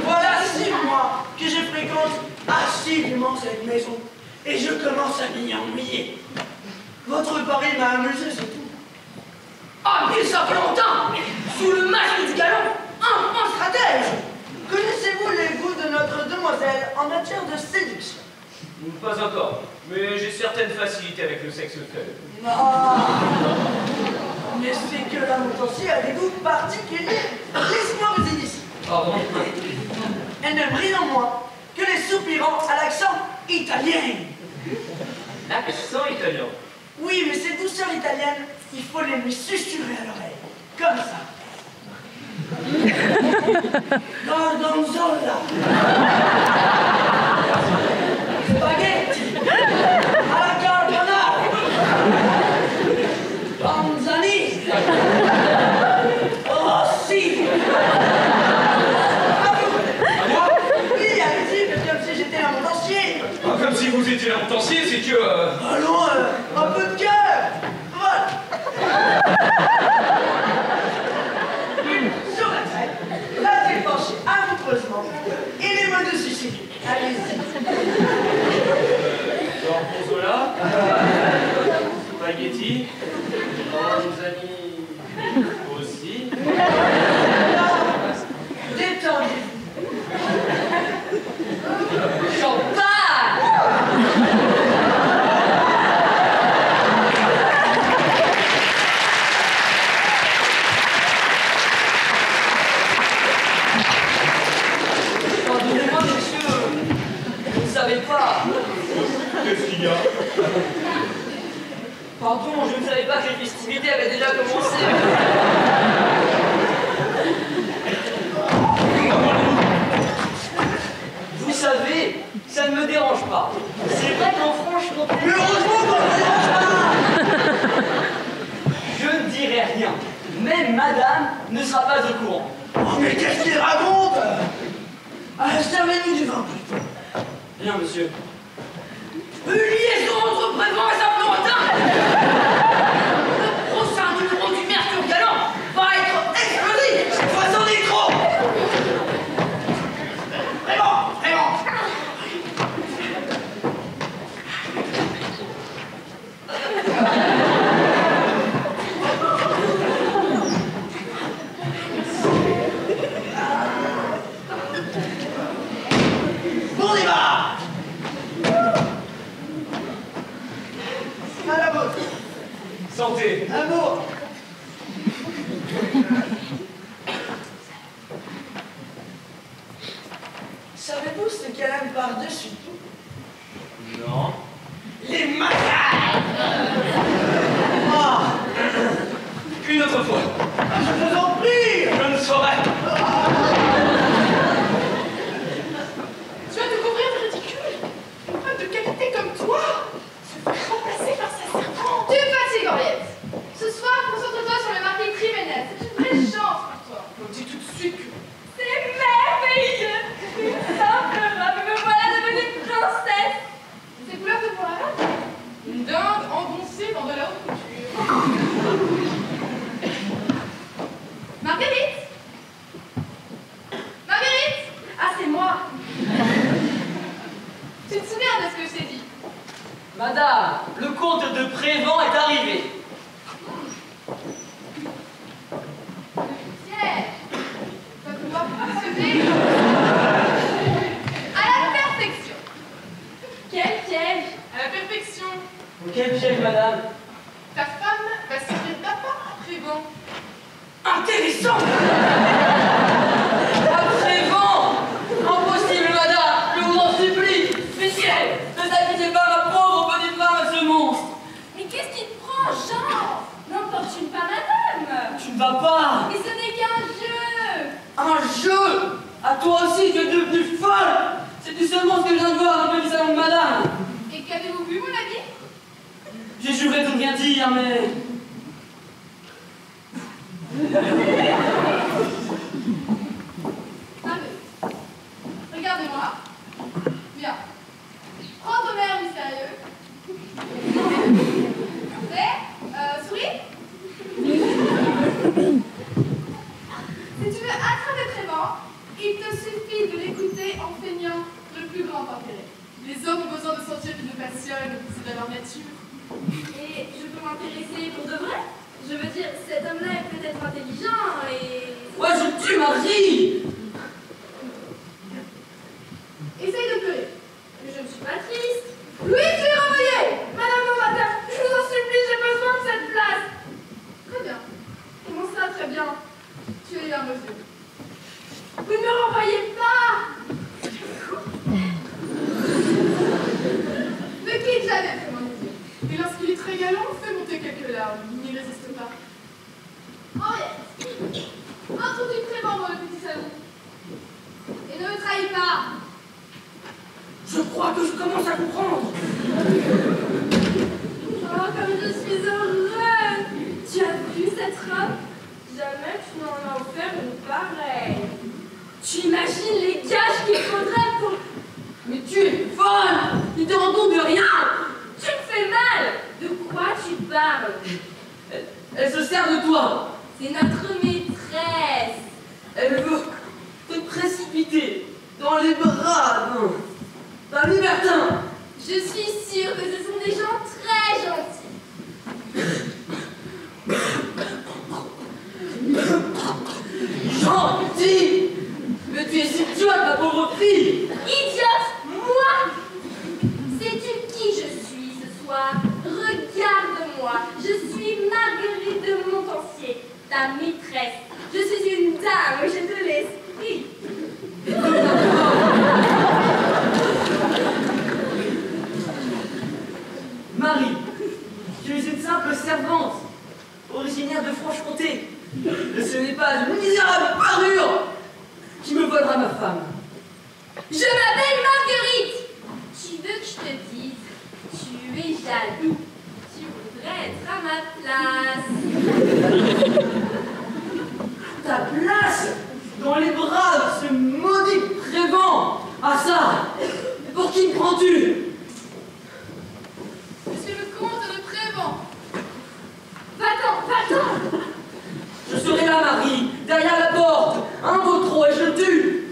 Voilà 6 mois que je fréquente assidûment cette maison. Et je commence à m'y ennuyer. Votre pari m'a amusé, c'est tout. Ah, mais Saint-Florentin, sous le masque du galant, un stratège. Connaissez-vous les goûts de notre demoiselle en matière de séduction? Pas encore, mais j'ai certaines facilités avec le sexe faible. Non. Mais c'est que la Montancier a des goûts particuliers. Laisse-moi vous initier. Pardon. Elle n'aime rien moins que les soupirants à l'accent italien. L'accent italien. Oui, mais ces douceurs italiennes, il faut les lui susurrer à l'oreille. Comme ça. Gorgonzola. Spaghetti. À la carbonara. Panzani. Rossi. Oui, allez-y, faites comme si j'étais la Montancier. Ah, comme si vous étiez la Montancier, c'est que... Allons, un peu de cœur. Voilà. Sur la tête, la tête penchée amoureusement et les mains de Sicile. Allez-y. Gorgonzola, spaghetti, panzani aussi. Détendez-vous. Champagne! Pardonnez-moi, monsieur. Vous ne savez pas. Qu'est-ce qu'il y a? Pardon, je ne savais pas que les festivités avaient déjà commencé. Vous savez, ça ne me dérange pas. C'est vrai qu'en Franche-Comté... Mais heureusement qu'on ne me dérange pas. Je ne dirai rien. Même madame ne sera pas au courant. Oh, mais qu'est-ce qu'il raconte? Servez-nous du vin plutôt. Bien, monsieur. Une liaison entre Prévent et Saint-Florentin. Le prochain numéro du Mercure Galant ne va pas. Mais ce n'est qu'un jeu. Un jeu. À toi aussi, tu es devenue folle. C'est seulement ce que je viens de voir un peu du salon de madame. Et qu'avez-vous vu, mon ami? J'ai juré de ne rien dire, mais... Ah mais, regardez-moi. Bien. Prends ton air mystérieux. Souris. Si tu veux attraper Trévent, il te suffit de l'écouter en feignant le plus grand intérêt. Les hommes ont besoin de sentir qu'ils nous passionnent, c'est dans leur nature. Et je peux m'intéresser pour de vrai? Je veux dire, cet homme-là est peut-être intelligent et... Ouais, je tue Marie. Essaye de pleurer. Je ne suis pas triste. Louis, tu es renvoyé. Madame Montmatin, je vous en supplie, j'ai besoin de cette place. Très bien. Comment ça, très bien? Tu es un monsieur. Vous ne me renvoyez pas. Ne quitte jamais, mon monsieur. Et lorsqu'il est très galant, fais monter quelques larmes, il n'y résiste pas. Henriette, introduis Trévent dans le petit salon. Et ne me trahis pas. Je crois que je commence à comprendre. Oh, comme je suis heureuse. Tu as vu cette robe? Jamais tu n'en as offert une pareille. Tu imagines les gages qu'il faudrait pour... Mais tu es folle. Tu te rends compte de rien. Tu me fais mal. De quoi tu parles? Elle se sert de toi. C'est notre maîtresse. Elle veut te précipiter dans les bras d'un libertin. Je suis sûre que ce sont des gens très gentils. Gentil. Mais tu es idiote, ma pauvre fille. Idiote, moi? Sais-tu qui je suis ce soir? Regarde-moi, je suis Marguerite de Montancier, ta maîtresse. Je suis une dame, j'ai de l'esprit. Marie, tu es une simple servante, originaire de Franche-Comté. Et ce n'est pas une misérable parure qui me volera ma femme. Je m'appelle Marguerite. Tu veux que je te dise? Tu es jaloux. Tu voudrais être à ma place. Ta place dans les bras de ce maudit Trévent. Ah ça, pour qui me prends-tu? Je suis le comte de Trévent. Va-t'en, va-t'en. Je serai là, Marie, derrière la porte. Un mot trop et je le tue.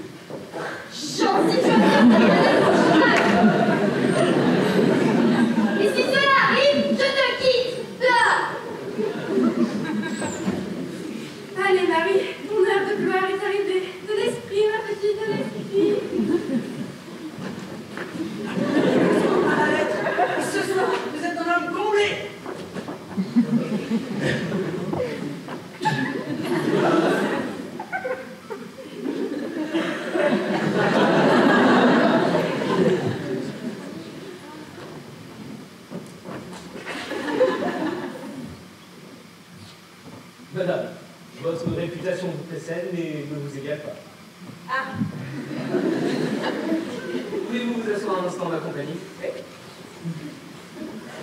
Gentil, tu vas me et si cela arrive, je te quitte. Dehors. Allez, Marie, ton heure de gloire est arrivée. De l'esprit, ma petite, de l'esprit. Ce soir, vous êtes un homme comblé. Madame, votre réputation vous précède, mais ne vous égale pas. Ah. Pouvez-vous vous asseoir un instant, ma compagnie?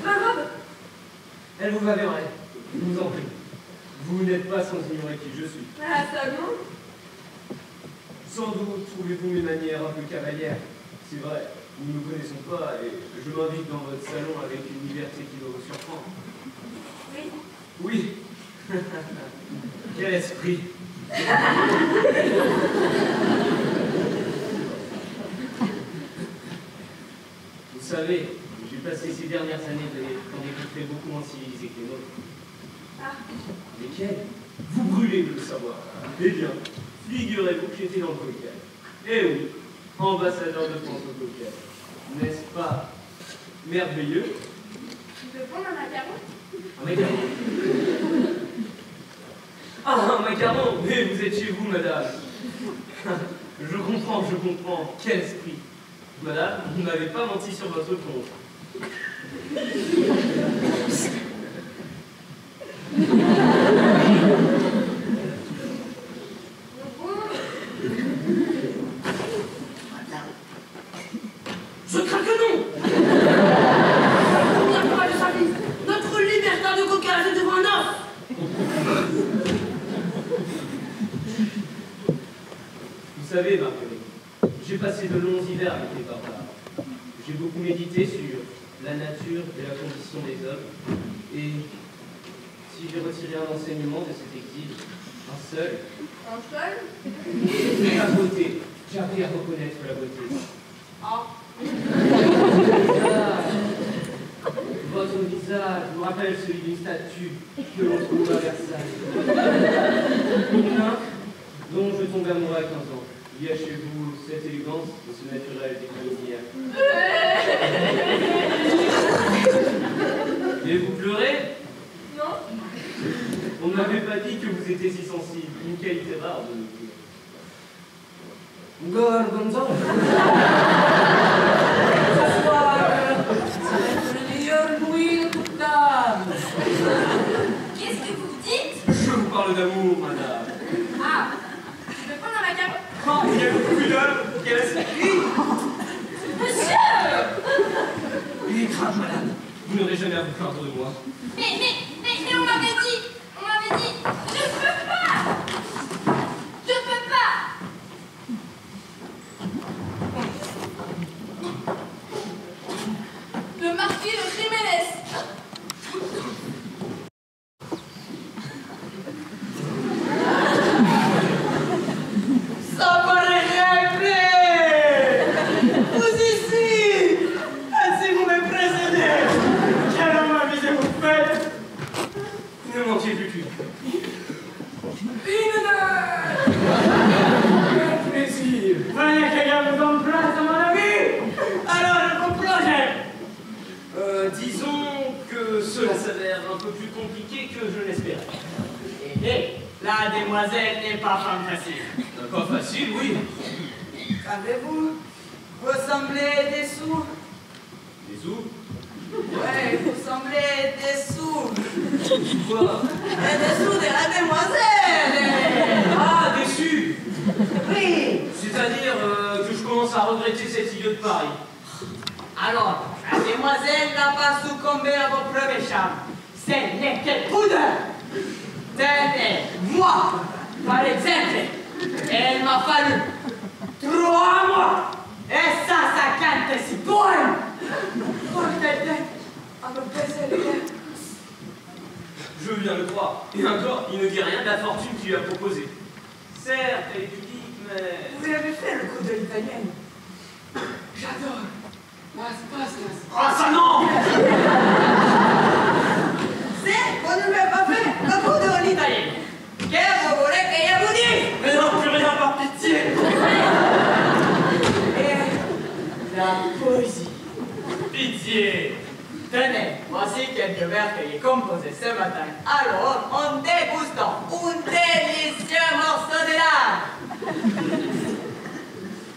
Ma robe. Elle vous va bien, elle. Je vous en prie. Vous n'êtes pas sans ignorer qui je suis. Ah, ça non. Sans doute trouvez-vous mes manières un peu cavalières. C'est vrai, nous ne nous connaissons pas et je m'invite dans votre salon avec une liberté qui doit vous surprendre. Oui. Oui. Quel esprit. Vous savez, j'ai passé ces dernières années dans des contrées beaucoup moins civilisées que les nôtres. Ah. Lesquelles? Vous brûlez de le savoir. Eh bien, figurez-vous que j'étais dans le Caucase. Eh oui, ambassadeur de France au Caucase. N'est-ce pas merveilleux? Tu veux prendre un macaron? Un macaron? Ah, un macaron! Mais vous êtes chez vous, madame. Je comprends. Quel esprit. Madame, vous n'avez pas menti sur votre compte. savez, Marguerite, j'ai passé de longs hivers avec les barbares. J'ai beaucoup médité sur la nature et la condition des hommes. Et si j'ai retiré un enseignement de cet exil, un seul, la beauté. J'ai appris à reconnaître la beauté. Ah. Votre visage vous rappelle celui d'une statue que l'on trouve à Versailles. Une nymphe dont je tombe amoureux à 15 ans. Il y a chez vous cette élégance et ce naturel des comédiens. Et vous pleurez? Non. On ne m'avait pas dit que vous étiez si sensible. Une qualité rare de nos jours. Gorgonzola. Ce soir, c'est le meilleur bruit de toute table. Qu'est-ce que vous dites? Je vous parle d'amour, madame. Ah, je vais prendre un macaron. Oh, quelle pudeur, quel esprit! Monsieur! Il est grave, madame. Vous n'aurez jamais à vous plaindre de moi. Mais on m'avait dit, je ne peux pas! Je ne peux pas! Le marquis de Jiménez. Ça paraît réglé. Vous ici. Ainsi vous me précédez. Quelle homme avisé vous faites? Ne mentiez plus qu'une. Une heure. Quel plaisir. Voyez qu'il y a vous en place, mon ami. Alors, vos projets. Disons que cela s'avère un peu plus compliqué que je l'espérais. La demoiselle n'est pas femme facile. Pas facile, oui. Qu'avez-vous? Vous semblez des sourds. Des sous? Ouais, vous semblez des sourds. Quoi? Et des sourds de la demoiselle. Ah, déçu! Oui. C'est-à-dire que je commence à regretter cette idiote de Paris. Alors, la demoiselle n'a pas succombé à vos premiers charmes. Ce n'est que pudeur. Tenez, moi, par exemple, il m'a fallu 3 mois. Et ça cante si poème. Pour t'aider à me baisser les lèvres. Je viens le croire. Et encore, il ne dit rien de la fortune qu'il lui a proposée. Certes, elle est pudique, mais... Vous avez fait le coup de l'italienne. J'adore. Ah, ça non! C'est, vous ne m'avez pas fait le coup de l'italienne. Qu'est-ce que vous voulez que je vous dise? Mais non, plus rien par pitié! Et la poésie. Pitié! Tenez, voici quelques vers que j'ai composés ce matin. Alors, en dégustant un délicieux morceau de l'âme.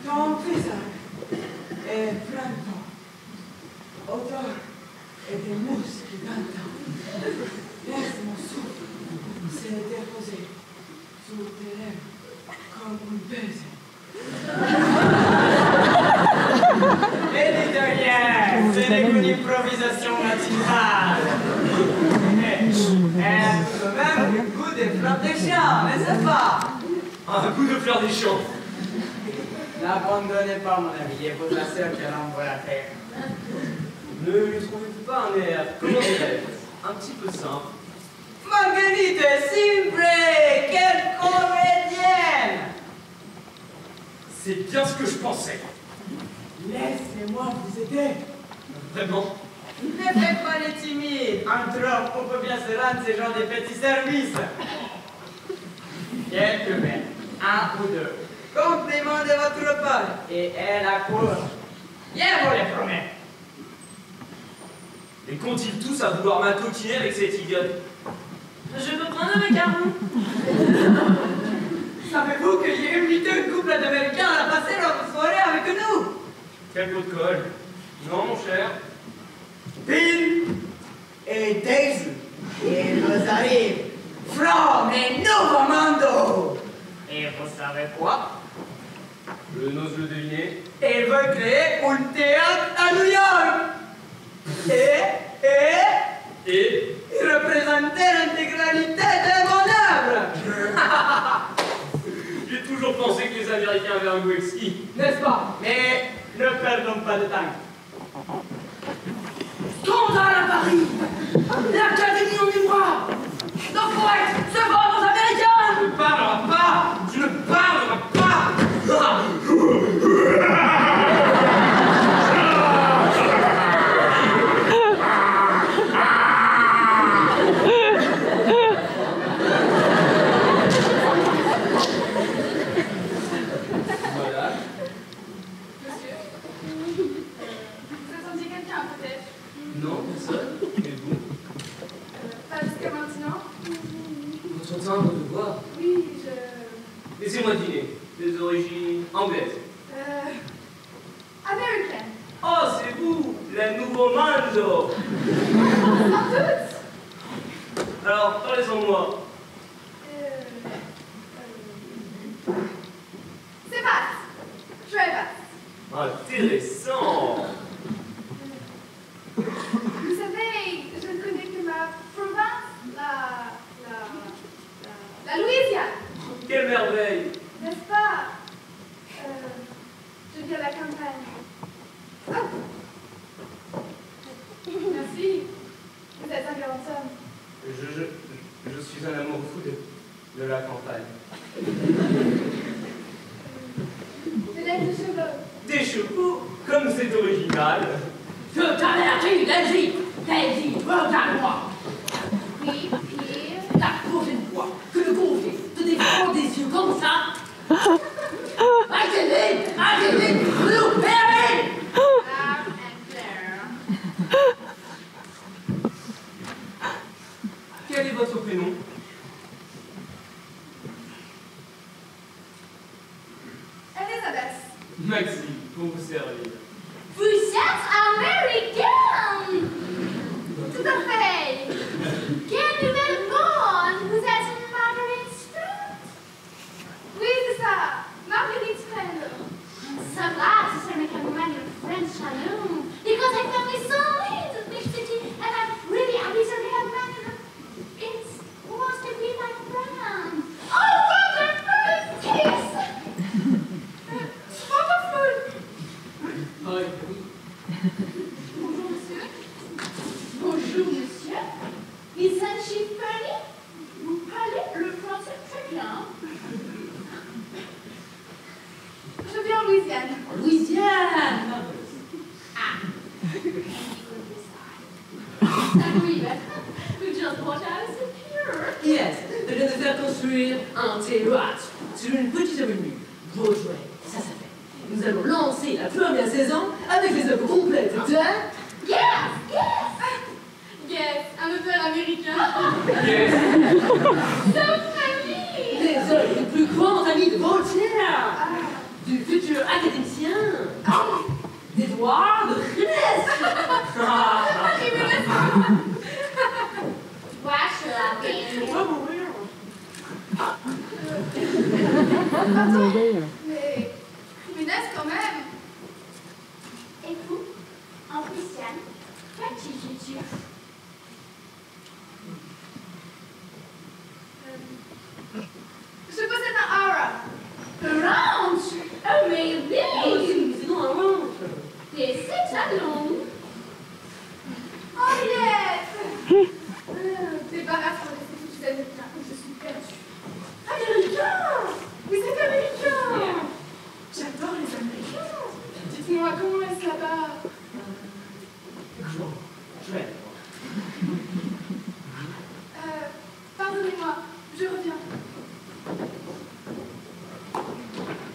Ton visage est printemps, odeur et des mousses qui d'antan. Laisse mon souffle se déposer sur tes lèvres comme un baiser. Et dites rien, ce n'est qu'une improvisation matinale. Et tout de même, goût des fleurs des champs, n'est-ce pas? Un coup de fleur des champs. N'abandonnez pas, mon ami, et vous assure qu'elle envoie la terre. Ne lui trouvez-vous pas un air, comment dirais-je, un petit peu simple? Marguerite est simple, quelle comédienne! C'est bien ce que je pensais. Laissez-moi vous aider. Vraiment? Ne faites pas les timides. Entre hommes, on peut bien se rendre ce genre de petits services. Quelques vers, 1 ou 2. Compliment de votre part. Et elle accourt. Bien vous les promets. Et qu'ont-ils tous à vouloir m'acoquiner avec cette idiote? Je peux prendre un macaron? Savez-vous que j'ai invité un couple d'Américains à passer leur soirée avec nous? Quel pot de colle? Non, mon cher. Bill et Daisy. Ils nous arrivent from a nouveau mondo. Et vous savez quoi? Je n'ose le deviner. Ils veulent créer un théâtre à New York. Et représenter l'intégralité de mon œuvre. J'ai toujours pensé que les Américains avaient un un goût exquis, N'est-ce pas? mais ne perdons pas de temps. Scandale à Paris! L'Académie en mémoire! Nos poètes se vendent aux Américains! Tu ne parleras pas! Tu ne parleras pas! Non, personne. Mais vous? Pas jusqu'à maintenant. Votre timbre de voix. Oui, Laissez-moi deviner. Des origines anglaises. Américaine. Oh, c'est vous, le nouveau Manzo. Sans doute. Alors, parlez-en-moi. C'est vaste. Très vaste. Intéressant. Vous savez, je ne connais que ma province, la Louisiane. Quelle merveille. N'est-ce pas? Je viens de la campagne. Ah. Merci. Vous êtes un grand homme. Je suis un amoureux fou de la campagne. Peut-être des cheveux. Des chevaux, comme c'est original. Je t'avertis, Daisy! Daisy, regarde-moi! Oui, puis... La prochaine fois que le gonfler te défend des yeux comme ça, Académie, blueberry! Loud and clear. Quel est votre prénom? Elisabeth. Maxime, pour vous servir. Vous êtes américaine! Tout à fait. Quelle nouvelle bonne! Vous êtes une Marguerite Strand? Oui, c'est ça. Marguerite Strand. So glad to say I can run your French saloon because I found me so late in the big city and I'm really happy to have met you. It was to be my friend. Oh, wonderful! Kiss! Wonderful. Oui. Bonjour, monsieur. Bonjour, monsieur. Isn't she funny? Vous parlez le français très bien. Je viens en Louisiane. Louisiane! Agreed. We just bought out a secure. Yes, je viens de faire construire un théâtre sur une petite avenue. Broadway, ça s'appelle. Nous allons lancer la première saison avec les œuvres complètes de... Yes, yes. Yes, un auteur américain. Yes. So funny. Les œuvres des plus grands amis de Voltaire, du futur académicien, d'Edouard de Ginès. What shall I be? Mais Jiménez quand même. Et vous, en Louisiane, petit futur. Je possède un aura. Ranch! Amazing! C'est non un ranch. Des étalons! Oh yes. Débarrasse-toi de ces foutus américains. Je suis perdue. Américain. Vous êtes américain. J'adore les Américains. Dites-moi, comment est-ce là-bas? Pardonnez-moi, je reviens.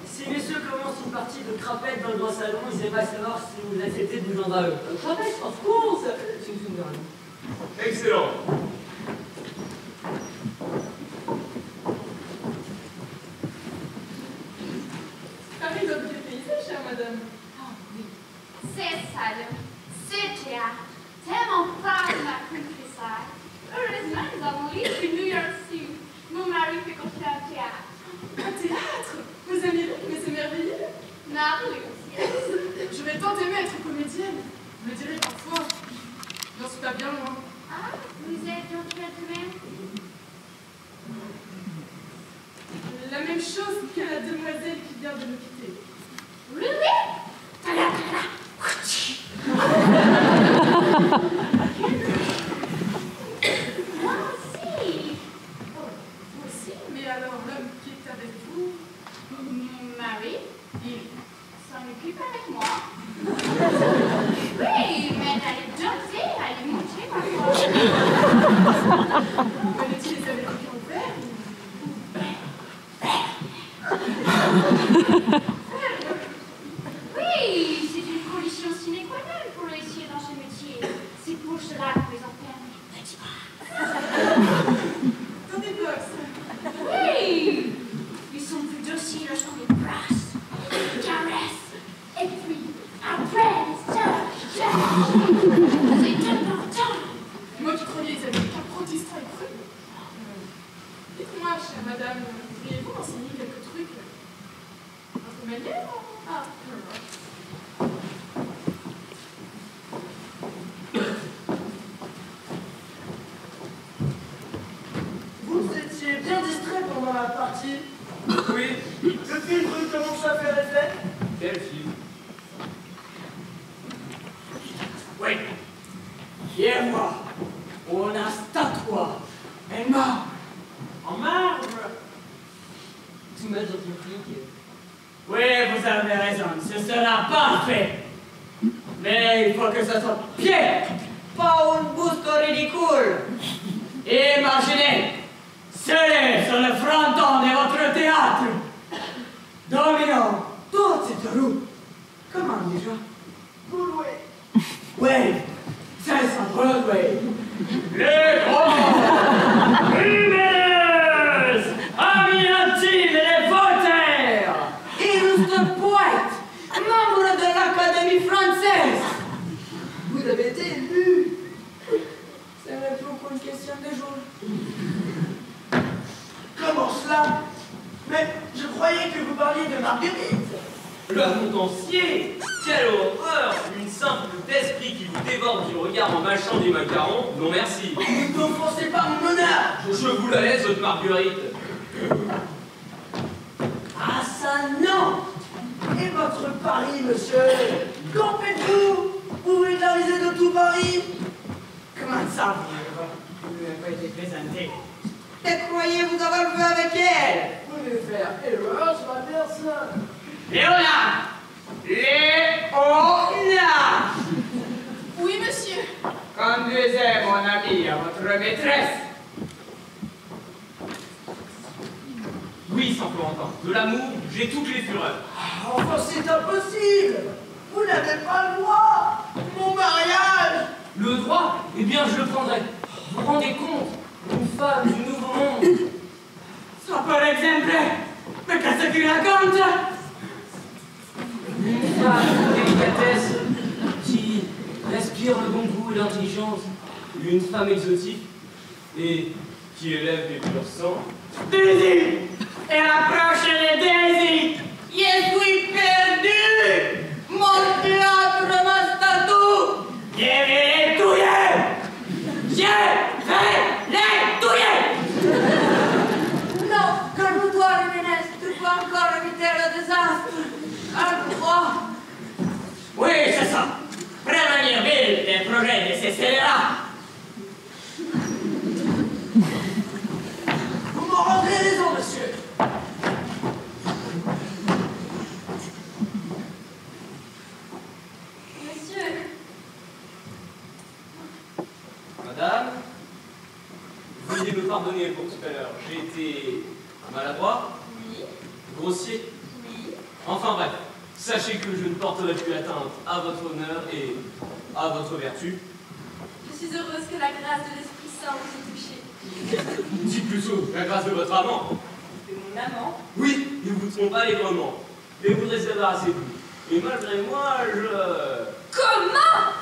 Si messieurs commencent une partie de crapette dans le grand salon, ils aimeraient savoir si vous acceptez de nous joindre à eux. Crapette, of course. Si vous souvenez rien. Excellent. Paris doit vous dépayser, chère madame. Oh oui, c'est ça, c'est théâtre. Tellement proud de la countryside. Heureusement, nous avons l'île de New York City. Mon mari fait construire un théâtre. Un théâtre. Vous aimez bien, mais c'est merveilleux. Marvelous, yes. J'aurais tant aimé être comédienne. Vous me direz parfois. J'en suis pas bien loin. Ah, vous êtes même chose que la demoiselle qui vient de nous quitter. Moi aussi. Vous aussi, mais alors l'homme qui est avec vous, Mon mari, il s'en occupe avec moi. Oui, mais elle est gentille, elle est montée parfois. connaît-il les habitants qui ont ouvert? Oui, c'est une condition sine qua non pour réussir dans ce métier. C'est pour cela que les enfermer. Dans des box. Oui, ils sont plus dociles lorsqu'on les brasse, caresse, et puis après, c'est important. Moi qui croyais les habitants qu'apprentissage cru. Dites-moi, chère madame, pourriez-vous m'enseigner quelques trucs? Votre manière? Ah, Vous étiez bien distrait pendant la partie. Oui. Le film commence à faire effet. Quel film? Oui. Viens voir. On a statue. Un marbre. En marbre. Tout mettre dans ton flic. Oui, vous avez raison. Ce sera parfait. Mais il faut que ce soit bien. Pas un busto ridicule. Imaginez. Seul sur le fronton de votre théâtre. Dominant toute cette roue. Comment déjà? Broadway. Oui, c'est ça, Broadway. Les grands, lumineuses, amis intimes et dévotaires, illustres poètes, membres de l'Académie française. Vous avez été élu. Ce n'est plus qu'une question de jours. Comment cela? Mais je croyais que vous parliez de Marguerite. Le montancier! Quelle horreur! Une simple d'esprit qui vous dévore du regard en mâchant des macarons? Non merci! Ne t'offensez pas mon honneur. Je vous la laisse, votre Marguerite! Ah ça non. Et votre Paris, monsieur? Qu'en faites-vous? Vous vulgarisez de tout Paris? Comment ça, vous ne m'avez pas été présenté? Et croyez-vous avoir vu avec elle? Vous devez faire erreur sur la personne. Léona! Léona! oui, monsieur. Conduisez mon ami à votre maîtresse. Oui, Saint-Florentin, de l'amour, j'ai toutes les fureurs. Enfin, c'est impossible. Vous n'avez pas le droit. Mon mariage. Le droit? Eh bien, je le prendrai. Vous vous rendez compte? Une femme du nouveau monde. Ça par exemple, mais qu'est-ce qu'il raconte? Une femme de délicatesse qui respire le bon goût et l'intelligence. Une femme exotique et qui élève des purs sangs. Daisy! Elle approche les Daisy! Je suis perdu! Mon théâtre, ma statue! Je vais les tuer! Je vais les tuer! Non, calme-toi, Luminès, tu peux encore éviter le désastre. Calme-toi. Oui, c'est ça. Prévenir Bill des projets de ces scélérats. Vous m'en rendrez raison, monsieur. Monsieur, Madame, veuillez me pardonner pour tout à l'heure. J'ai été maladroit, oui, grossier. oui. Enfin bref, sachez que je ne porterai plus atteinte à votre honneur et à votre vertu. Je suis heureuse que la grâce de l'Esprit Saint vous ait touché. Dites plutôt la grâce de votre amant. De mon amant. Oui, ne vous trompez pas allègrement. Mais vous devez se débarrasser de vous. Et malgré moi, je... Comment?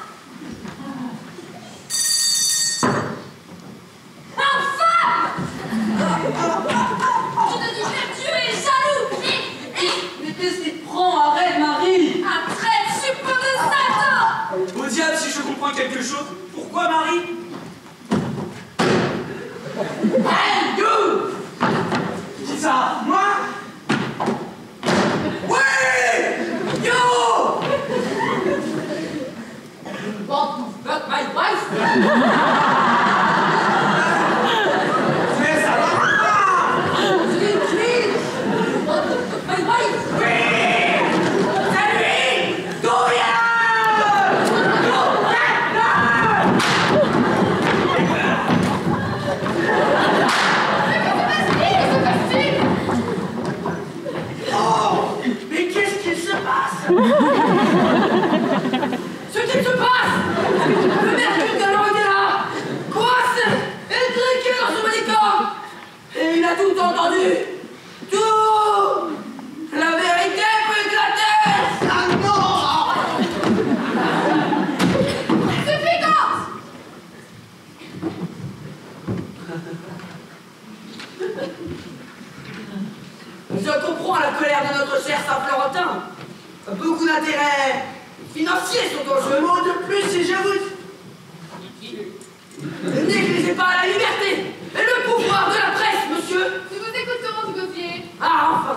Enfin! Je te dis vertueux et jaloux! Mais qu'est-ce qui te prend? Arrête, Marie! Un traître suppôt de Satan! Au diable, si je comprends quelque chose, pourquoi Marie? Hey, you! Qui ça? Moi? a tout entendu. Tout. La vérité peut éclater. Ah non! Suffit, Corse! Je comprends la colère de notre cher Saint-Florentin. Beaucoup d'intérêts financiers sont en jeu. Un mot de plus et j'avoue. Ne négligez pas la liberté et le pouvoir de la presse, monsieur. Nous vous écoutons, Gauthier. Ah, enfin.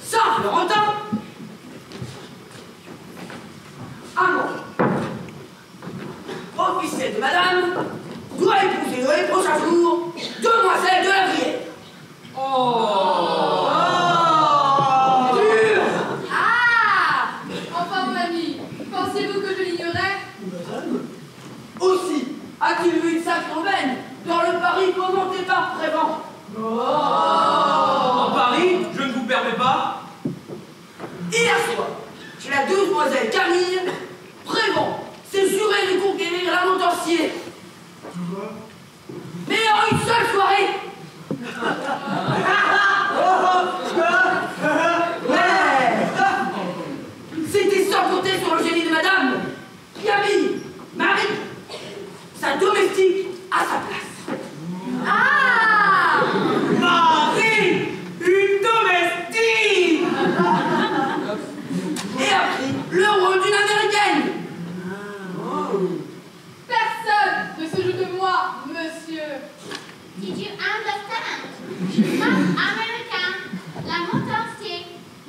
Saint-Florentin, amant, officier de madame, doit épouser dans les prochains jours demoiselle de la Brière. Oh. Dur. Ah! Enfin, mon ami, pensiez-vous que je l'ignorais? Aussi, a-t-il vu une sacre aubaine dans le Paris commenté par Prévent? En Paris, je ne vous permets pas. Hier soir, chez la demoiselle Camille, Prévent s'est juré de conquérir la Montancier. Mais en une seule soirée. C'était sans compter sur le génie de madame, qui a mis Marie, sa domestique, à sa place. Ah! Marie, une domestique! Et a pris le rôle d'une américaine. Personne ne se joue de moi, monsieur. Did you understand? Not American. La Montancier.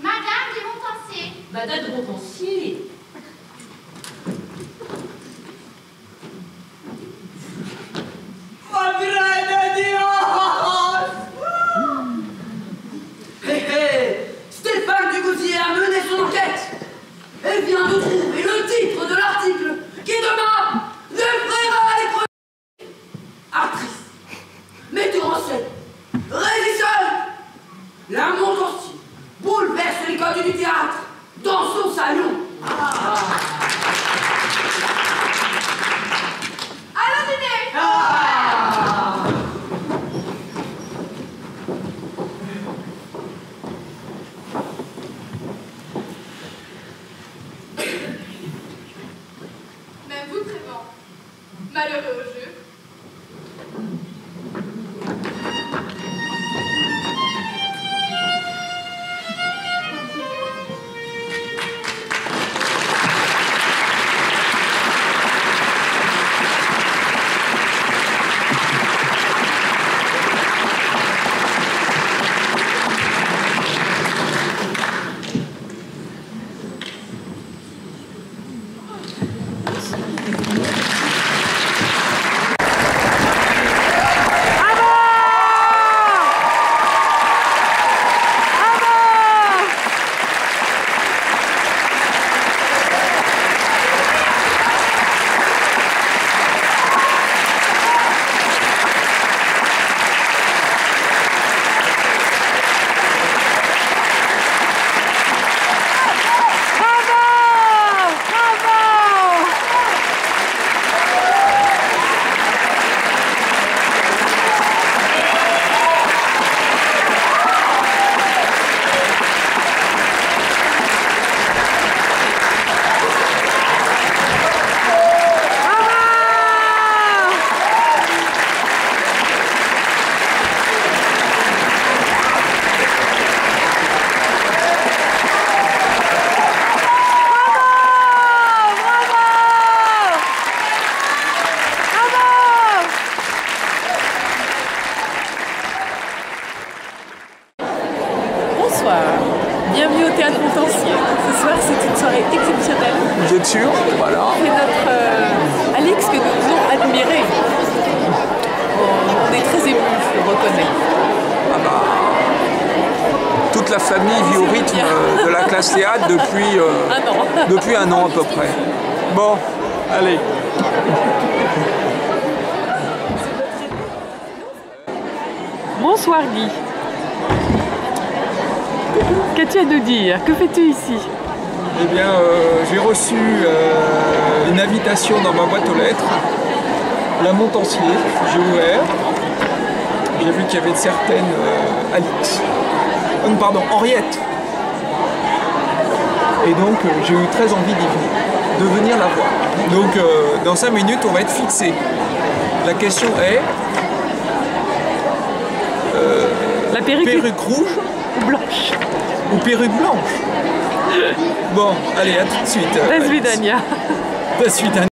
Madame de Montancier. Madame de Montancier. Madre de Dios! Hé hé! Stéphane Dugoutier a mené son enquête et vient de trouver le titre de l'article qui demain défraiera les premiers. Actrice, metteur en scène, régisseur, la Montancier bouleverse les codes du théâtre dans son salon. Allons dîner! Même vous, Prévent. Malheureux au jeu. Bienvenue au Théâtre Montancier. Ce soir, c'est une soirée exceptionnelle. Vous êtes sûr? Voilà. C'est notre Alix que nous avons admiré. On est très émus, je le reconnais. Ah bah, toute la famille vit au rythme de la classe théâtre depuis un an à peu près. Bon, allez. Bonsoir Guy. Qu'as-tu à nous dire? Que fais-tu ici? Eh bien, j'ai reçu une invitation dans ma boîte aux lettres la Montancier, j'ai ouvert. J'ai vu qu'il y avait certaines Alix. Pardon, Henriette. Et donc j'ai eu très envie de venir la voir. Donc dans 5 minutes on va être fixé. La question est la perruque rouge ou blanche ou perruque blanche. Bon, allez, à tout de suite. До свидания. До свидания.